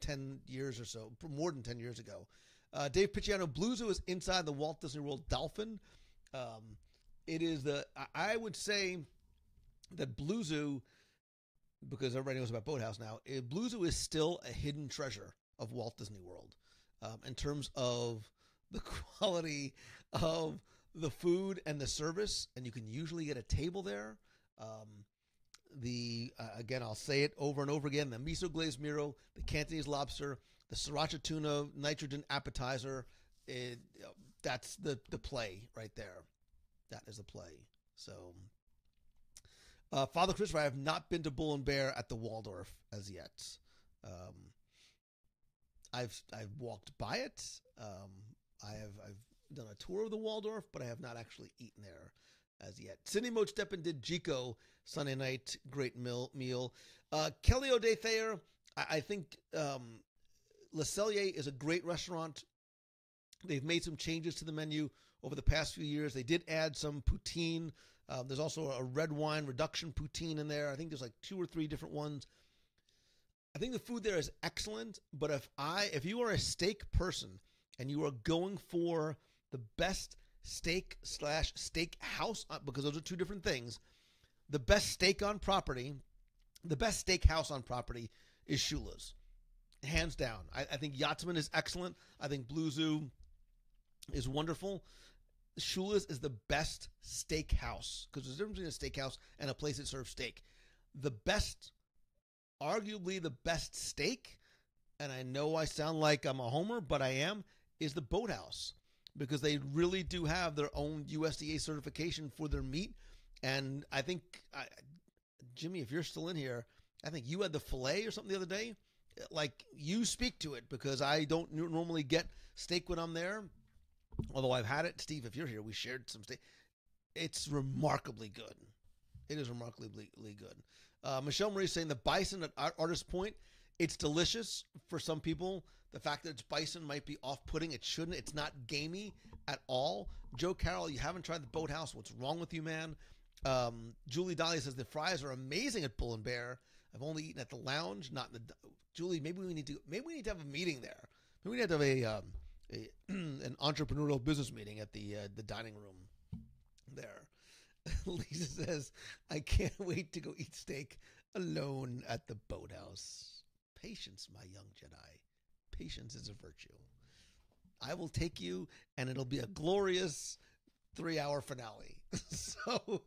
10 years or so, more than 10 years ago. Dave Picciano, Blue Zoo is inside the Walt Disney World Dolphin. It is I would say that Blue Zoo, because everybody knows about Boathouse now, Blue Zoo is still a hidden treasure of Walt Disney World in terms of the quality of the food and the service, and you can usually get a table there. Again, I'll say it over and over again, the miso glazed miro, the Cantonese lobster, the sriracha tuna nitrogen appetizer, that's the play right there. That is the play. So... Father Christopher, I have not been to Bull and Bear at the Waldorf as yet. I've walked by it. I've done a tour of the Waldorf, but I have not actually eaten there as yet. Sidney Mochsteppen did Jico Sunday night, great meal. Kelly O'Day Thayer, I think Le Cellier is a great restaurant. They've made some changes to the menu over the past few years. They did add some poutine. There's also a red wine reduction poutine in there. I think there's like 2 or 3 different ones. I think the food there is excellent, but if you are a steak person and you are going for the best steak / steak house, because those are 2 different things, the best steak on property, the best steak house on property is Shula's. Hands down. I think Yachtsman is excellent. I think Blue Zoo is wonderful. Shula's is the best steakhouse, because there's a difference between a steakhouse and a place that serves steak. Arguably the best steak, and I know I sound like I'm a homer, but I am, is the Boathouse, because they really do have their own USDA certification for their meat. And I think, Jimmy, if you're still in here, I think you had the filet or something the other day. Like, you speak to it, because I don't normally get steak when I'm there. Although I've had it. Steve, if you're here, we shared some steak. It's remarkably good. It is remarkably good. Michelle Marie saying the bison at Artist Point, it's delicious for some people. The fact that it's bison might be off-putting. It shouldn't. It's not gamey at all. Joe Carroll, you haven't tried the Boathouse. What's wrong with you, man? Julie Dolly says the fries are amazing at Bull and Bear. I've only eaten at the lounge, not in the... Julie, maybe we need to have a meeting there. Maybe we need to have an entrepreneurial business meeting at the dining room there. Lisa says, I can't wait to go eat steak alone at the Boathouse. Patience, my young Jedi. Patience is a virtue. I will take you, and it'll be a glorious 3-hour finale. So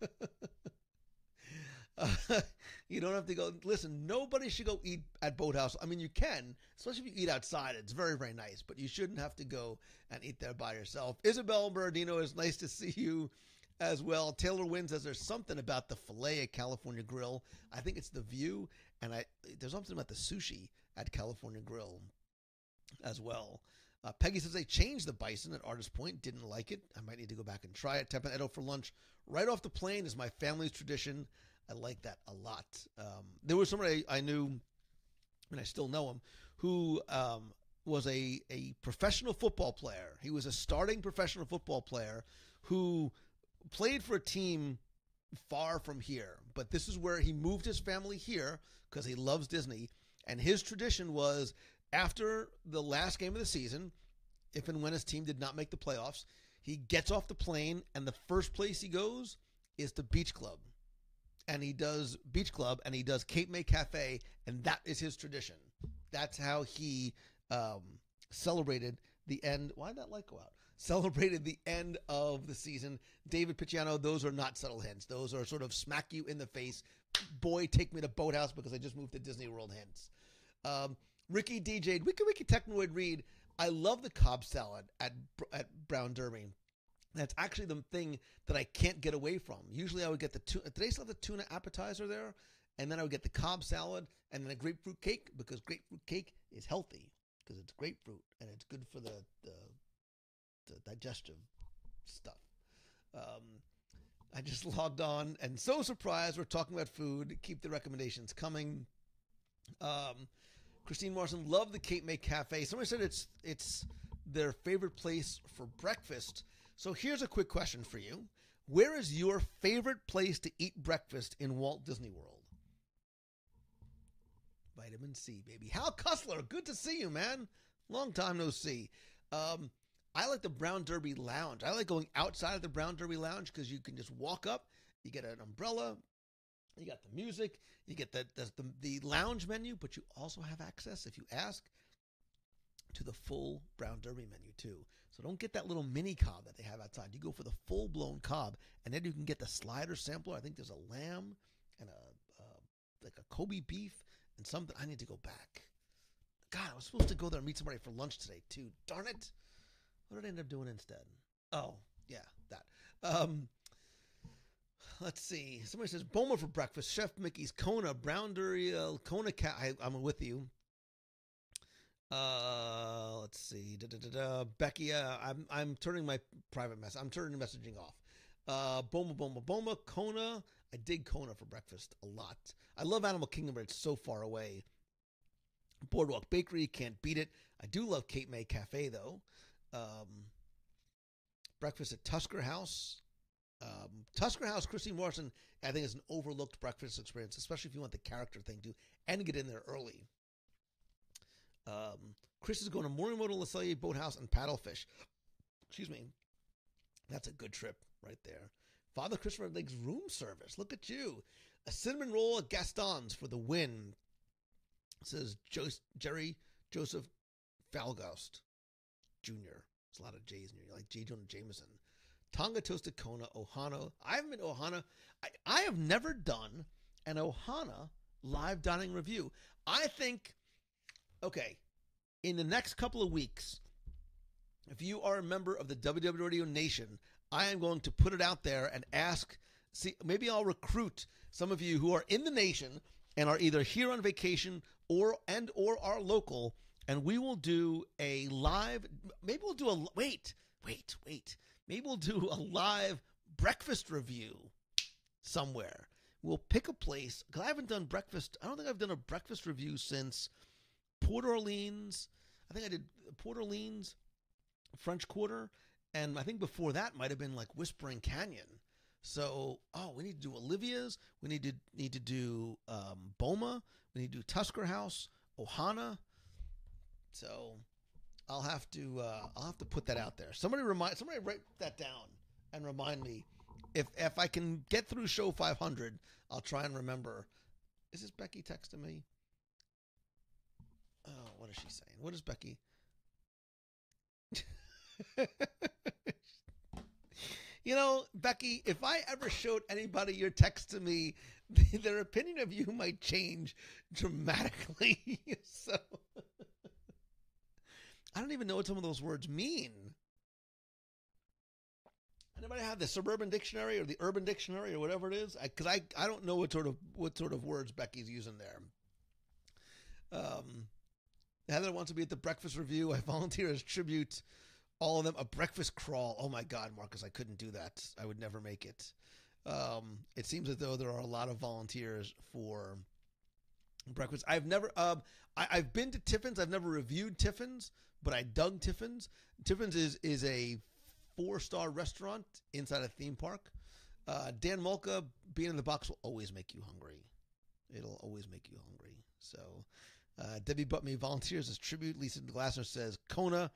uh, you don't have to go. Listen, nobody should go eat at Boathouse. I mean, you can, especially if you eat outside. It's very, very nice, but you shouldn't have to go and eat there by yourself. Isabel Bernardino, it's nice to see you as well. Taylor Wynn says there's something about the filet at California Grill. I think it's the view, and there's something about the sushi at California Grill as well. Peggy says they changed the bison at Artist Point. Didn't like it. I might need to go back and try it. Tepan for lunch right off the plane is my family's tradition. I like that a lot. There was somebody I knew, and I still know him, who was a professional football player. He was a starting professional football player who played for a team far from here. But this is where he moved his family here because he loves Disney. And his tradition was after the last game of the season, if and when his team did not make the playoffs, he gets off the plane and the first place he goes is to Beach Club. And he does Beach Club and he does Cape May Cafe, and that is his tradition. That's how he celebrated the end. Why did that light go out? Celebrated the end of the season. David Picciano, those are not subtle hints. Those are sort of smack you in the face. Boy, take me to Boathouse because I just moved to Disney World hints. Ricky DJ, Wiki Technoid Reed. I love the Cobb salad at Brown Derby. That's actually the thing that I can't get away from. Usually I would get the tuna. Did they still have the tuna appetizer there? And then I would get the Cobb salad and then a grapefruit cake because grapefruit cake is healthy because it's grapefruit and it's good for the digestive stuff. I just logged on and so surprised we're talking about food. Keep the recommendations coming. Christine Morrison loved the Cape May Cafe. Somebody said it's their favorite place for breakfast. So here's a quick question for you. Where is your favorite place to eat breakfast in Walt Disney World? Vitamin C, baby. Hal Cussler, good to see you, man. Long time no see. I like the Brown Derby Lounge. I like going outside of the Brown Derby Lounge because you can just walk up, you get an umbrella, you got the music, you get the lounge menu, but you also have access, if you ask, to the full Brown Derby menu too. So don't get that little mini cob that they have outside. You go for the full-blown cob, and then you can get the slider sampler. I think there's a lamb and like a Kobe beef and something. I need to go back. God, I was supposed to go there and meet somebody for lunch today too. Darn it. What did I end up doing instead? Oh, yeah, that. Let's see. Somebody says, Boma for breakfast. Chef Mickey's Kona, Brown Derby, Kona cat. I'm with you. Let's see. Becky, I'm turning my private mess. I'm turning messaging off. Boma, Kona. I dig Kona for breakfast a lot. I love Animal Kingdom, but it's so far away. Boardwalk Bakery, can't beat it. I do love Cape May Cafe, though. Breakfast at Tusker House. Tusker House, Christine Morrison, I think is an overlooked breakfast experience, especially if you want the character thing too, and get in there early. Chris is going to Morimoto, Le Cellier, Boathouse, and Paddlefish. Excuse me. That's a good trip right there. Father Christopher Lake's room service. Look at you. A cinnamon roll at Gaston's for the win. Says Jerry Joseph Falgoust Jr. There's a lot of J's in here, like J. Jonah Jameson. Tonga Toasted Kona, Ohana. I haven't been to Ohana. I have never done an Ohana live dining review. I think, okay, in the next couple of weeks, if you are a member of the WDW Radio Nation, I am going to put it out there and ask, maybe I'll recruit some of you who are in the nation and are either here on vacation or are local, and we will do a live, maybe we'll do a, wait. Maybe we'll do a live breakfast review somewhere. We'll pick a place, because I haven't done breakfast. I don't think I've done a breakfast review since Port Orleans. I think I did Port Orleans, French Quarter, and I think before that might have been like Whispering Canyon. So, we need to do Olivia's. We need to do Boma. We need to do Tusker House, Ohana. So I'll have to put that out there. Somebody write that down and remind me. If I can get through show 500, I'll try and remember. Is this Becky texting me? Oh, what is she saying? What is Becky? You know, Becky, if I ever showed anybody your text to me, their opinion of you might change dramatically. So I don't even know what some of those words mean. Anybody have the Suburban Dictionary or the Urban Dictionary or whatever it is? Because I don't know what sort of words Becky's using there. Heather wants to be at the breakfast review. I volunteer as tribute. All of them. A breakfast crawl. Oh my God, Marcus, I couldn't do that. I would never make it. It seems as though there are a lot of volunteers for breakfast. I've never. I've been to Tiffin's. I've never reviewed Tiffin's, but I dug Tiffin's. Tiffin's is a 4-star restaurant inside a theme park. Dan Mulca, being in the box will always make you hungry. It'll always make you hungry. So, Debbie Buttme volunteers as tribute. Lisa Glassner says Kona.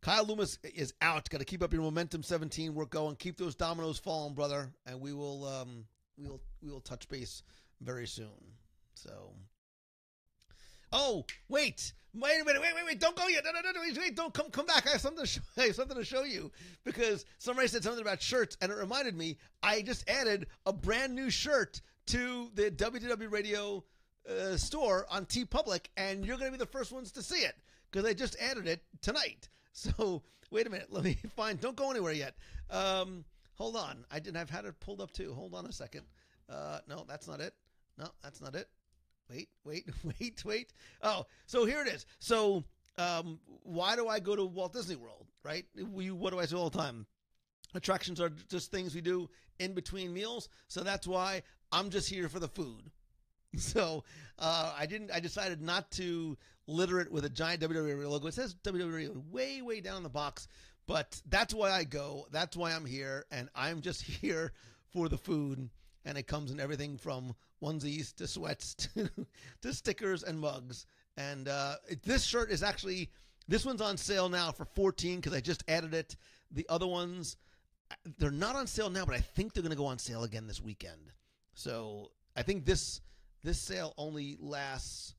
Kyle Loomis is out. Got to keep up your momentum. 17. We're going. Keep those dominoes falling, brother, and we will touch base very soon. So. Oh, wait, don't go yet. No, wait, don't come back. I have something to show you, because somebody said something about shirts, and it reminded me, I just added a brand new shirt to the WDW Radio store on TeePublic, and you're going to be the first ones to see it, because I just added it tonight. So, wait a minute, let me find, don't go anywhere yet. Hold on, I've had it pulled up too. Hold on a second. No, that's not it. No, that's not it. Wait. Oh, so here it is. So, why do I go to Walt Disney World, right? What do I say all the time? Attractions are just things we do in between meals. So that's why I'm just here for the food. So, I decided not to litter it with a giant WDW logo. It says WDW way down in the box, but that's why I go. That's why I'm here. And I'm just here for the food. And it comes in everything from onesies to sweats to stickers and mugs. And this shirt is actually, this one's on sale now for $14 because I just added it. The other ones, they're not on sale now, but I think they're going to go on sale again this weekend. So I think this sale only lasts,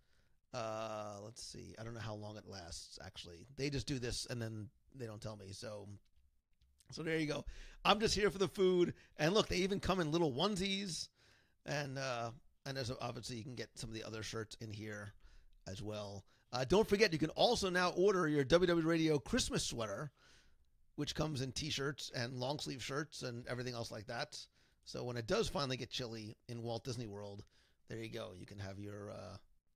let's see, I don't know how long it lasts, actually. They just do this and then they don't tell me. So there you go. I'm just here for the food. And look, they even come in little onesies. And there's obviously you can get some of the other shirts in here as well. Don't forget, you can also now order your WW Radio Christmas sweater, which comes in t-shirts and long sleeve shirts and everything else like that. So when it does finally get chilly in Walt Disney World, there you go. You can have your,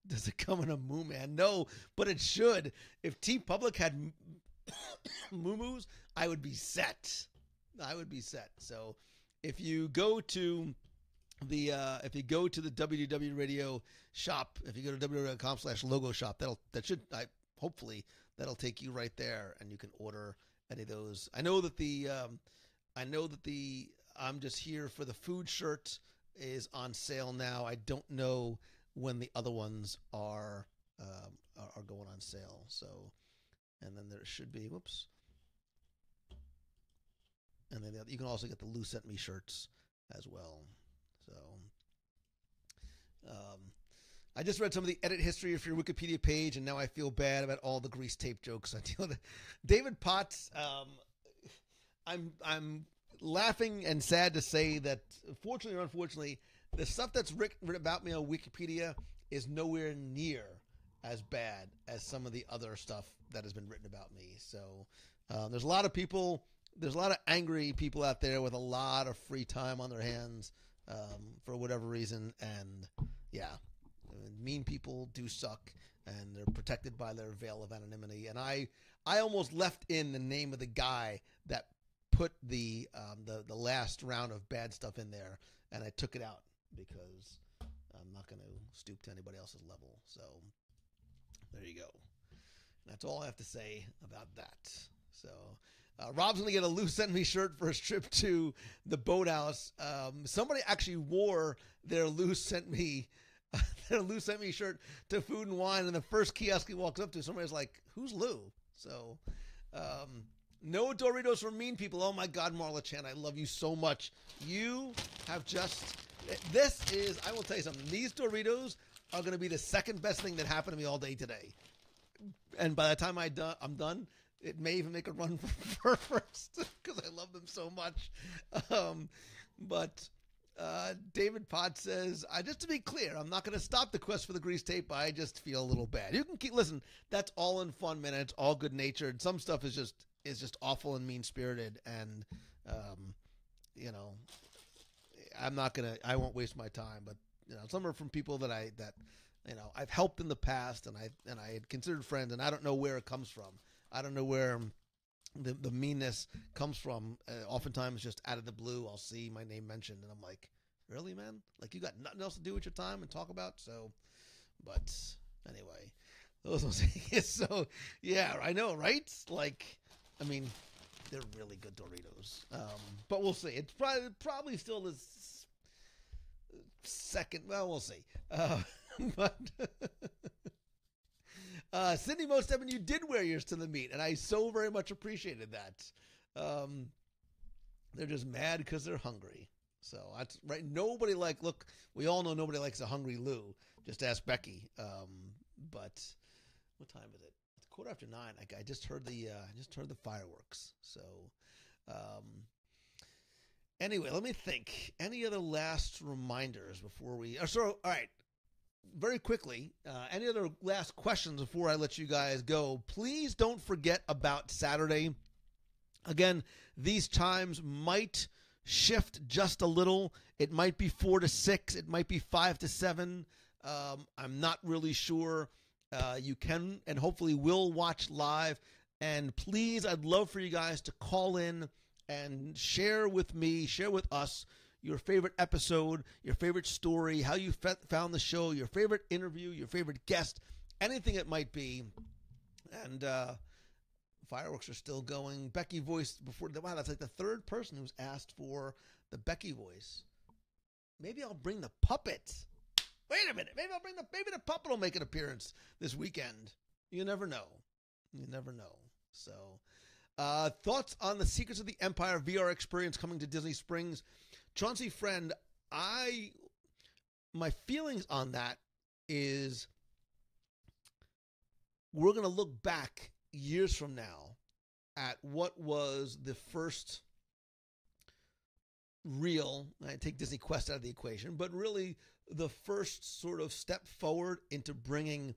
does it come in a Moo Man? No, but it should. If TeePublic had Moo-Moos, I would be set. So if you go to the WDW Radio shop, if you go to www.com/logo shop, hopefully that'll take you right there, and you can order any of those. I know that the I'm just here for the food shirt is on sale now. I don't know when the other ones are going on sale. So, and then there should be and then you can also get the Lou Sent Me shirts as well. So, I just read some of the edit history of your Wikipedia page, and now I feel bad about all the grease tape jokes I deal with. David Potts, I'm laughing and sad to say that, fortunately or unfortunately, the stuff that's written about me on Wikipedia is nowhere near as bad as some of the other stuff that has been written about me. So, there's a lot of angry people out there with a lot of free time on their hands for whatever reason. And yeah, mean people do suck, and they're protected by their veil of anonymity. And I almost left in the name of the guy that put the last round of bad stuff in there, and I took it out because I'm not going to stoop to anybody else's level. So there you go. That's all I have to say about that. So Rob's going to get a Lou Sent Me shirt for his trip to the boathouse. Somebody actually wore their Lou Sent Me shirt to Food and Wine, and the first kiosk he walks up to, somebody's like, "Who's Lou?" So, no Doritos for mean people. Oh my God, Marla Chan, I love you so much. You have just, I will tell you something. These Doritos are going to be the second best thing that happened to me all day today. And by the time I'm done, it may even make a run for first because I love them so much. But David Potts says, just to be clear, I'm not going to stop the quest for the grease tape. I just feel a little bad. You can listen. That's all in fun, man. It's all good natured. Some stuff is just awful and mean spirited, and I won't waste my time. But some are from people that I've helped in the past, and I had considered friends, and I don't know where it comes from. I don't know where the meanness comes from. Oftentimes, just out of the blue, I'll see my name mentioned, and I'm like, really, man? Like, you got nothing else to do with your time and talk about? So, but anyway, those ones. So, yeah, I know, right? Like, I mean, they're really good Doritos. But we'll see. It's probably still the second. Well, we'll see. But Cindy Mo 7, you did wear yours to the meet, and I so very much appreciated that. They're just mad because they're hungry. So that's right. Look, we all know nobody likes a hungry Lou. Just ask Becky. But what time is it? It's 9:15. I just heard the fireworks. So anyway, let me think. Any other last reminders before we? All right. Very quickly, any other last questions before I let you guys go? Please don't forget about Saturday. Again, these times might shift just a little. It might be 4 to 6. It might be 5 to 7. I'm not really sure. You can and hopefully will watch live. And please, I'd love for you guys to call in and share with me, share with us your favorite episode, your favorite story, how you found the show, your favorite interview, your favorite guest, anything it might be. And fireworks are still going. Becky voice before. Wow, that's like the third person who's asked for the Becky voice. Maybe I'll bring the puppet. Wait a minute. Maybe the puppet will make an appearance this weekend. You never know. You never know. So, thoughts on the Secrets of the Empire VR experience coming to Disney Springs? Chauncey Friend, my feelings on that is we're going to look back years from now at what was the first real, I take Disney Quest out of the equation, but really the first sort of step forward into bringing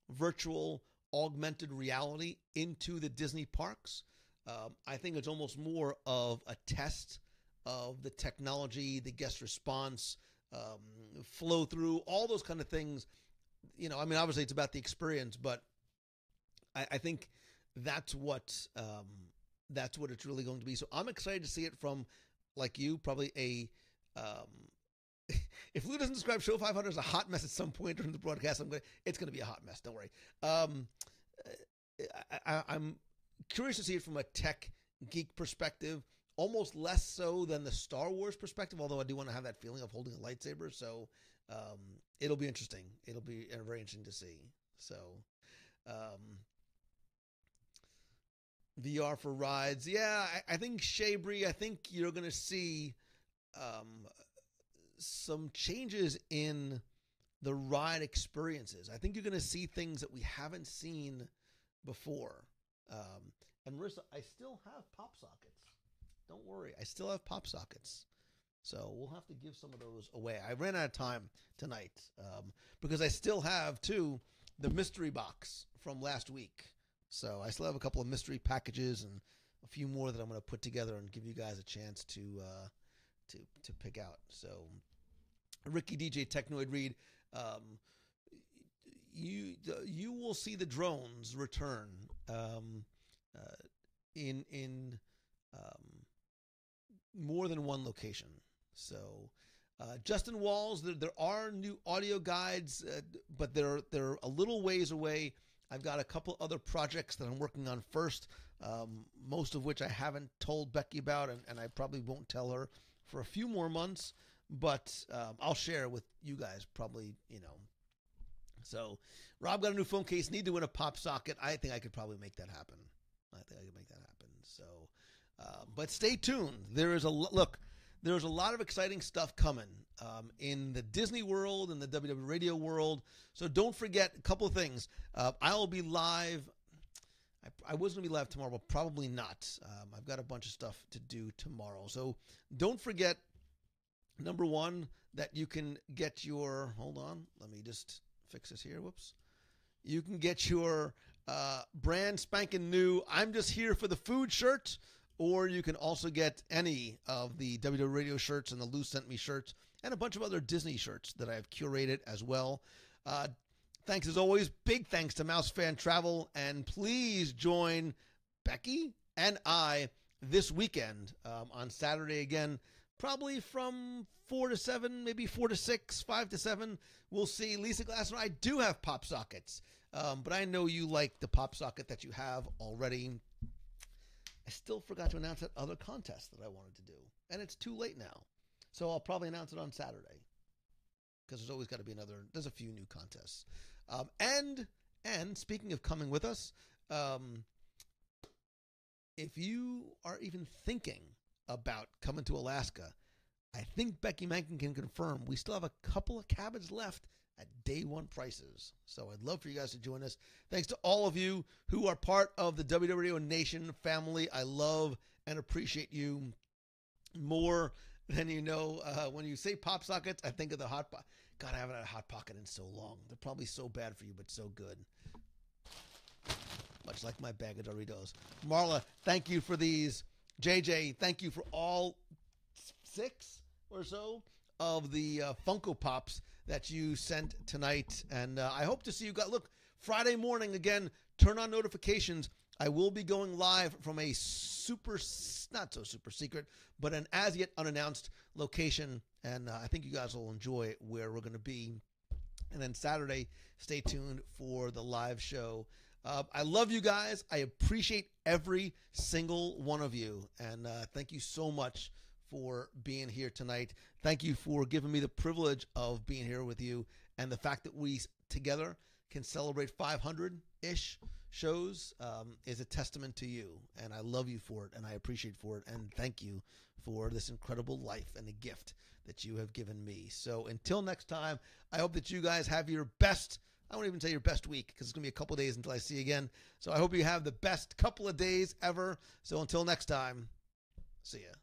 virtual augmented reality into the Disney parks. I think it's almost more of a test of the technology, the guest response, flow through, all those kind of things. Obviously it's about the experience, but I think that's what it's really going to be. So I'm excited to see it from, like you, probably if Lou doesn't describe Show 500 as a hot mess at some point during the broadcast, it's going to be a hot mess. Don't worry. I'm curious to see it from a tech geek perspective. Almost less so than the Star Wars perspective, although I do want to have that feeling of holding a lightsaber. So it'll be interesting. It'll be very interesting to see. So VR for rides. Yeah, I think Shabri, I think you're going to see some changes in the ride experiences. I think you're going to see things that we haven't seen before. And Marissa, I still have pop sockets. Don't worry, I still have pop sockets. So we'll have to give some of those away. I ran out of time tonight because I still have, too, the mystery box from last week. So I still have a couple of mystery packages and a few more that I'm going to put together and give you guys a chance to pick out. So Ricky DJ Technoid Reed, you will see the drones return in more than one location. So Justin Walls, there are new audio guides, but they're a little ways away. I've got a couple other projects that I'm working on first, most of which I haven't told Becky about, and I probably won't tell her for a few more months, but I'll share with you guys probably, So Rob got a new phone case, need to win a pop socket. I think I could probably make that happen. So, but stay tuned. There is look, there's a lot of exciting stuff coming in the Disney world, in the WDW radio world. So don't forget a couple of things. I'll be live. I was going to be live tomorrow, but probably not. I've got a bunch of stuff to do tomorrow. So don't forget, number one, that you can get your, hold on, let me just fix this here. Whoops. You can get your brand spanking new I'm Just Here for the Food shirt, or you can also get any of the WDW radio shirts and the Lou Sent Me shirts and a bunch of other Disney shirts that I've curated as well. Thanks as always. Big thanks to Mouse Fan Travel, and please join Becky and I this weekend on Saturday again, probably from 4 to 7, maybe 4 to 6, 5 to 7. We'll see. Lisa Glass and I do have pop sockets, but I know you like the pop socket that you have already. I still forgot to announce that other contest that I wanted to do, and it's too late now. So I'll probably announce it on Saturday, because there's always got to be there's a few new contests. And speaking of coming with us, if you are even thinking about coming to Alaska, I think Becky Mankin can confirm we still have a couple of cabins left at day one prices. So I'd love for you guys to join us. Thanks to all of you who are part of the WDW Nation family. I love and appreciate you more than you know. When you say pop sockets, I think of the Hot Pocket. God, I haven't had a Hot Pocket in so long. They're probably so bad for you, but so good. Much like my bag of Doritos. Marla, thank you for these. JJ, thank you for all 6 or so of the Funko Pops that you sent tonight. And I hope to see you guys. Look, Friday morning, again, turn on notifications. I will be going live from a not so super secret, but an as yet unannounced location. And I think you guys will enjoy where we're going to be. And then Saturday, stay tuned for the live show. I love you guys. I appreciate every single one of you. And thank you so much for being here tonight. Thank you for giving me the privilege of being here with you. And the fact that we together can celebrate 500-ish shows is a testament to you. And I love you for it. And I appreciate for it. And thank you for this incredible life and the gift that you have given me. So until next time, I hope that you guys have your best, I won't even say your best week, because it's going to be a couple days until I see you again. So I hope you have the best couple of days ever. So until next time, see ya.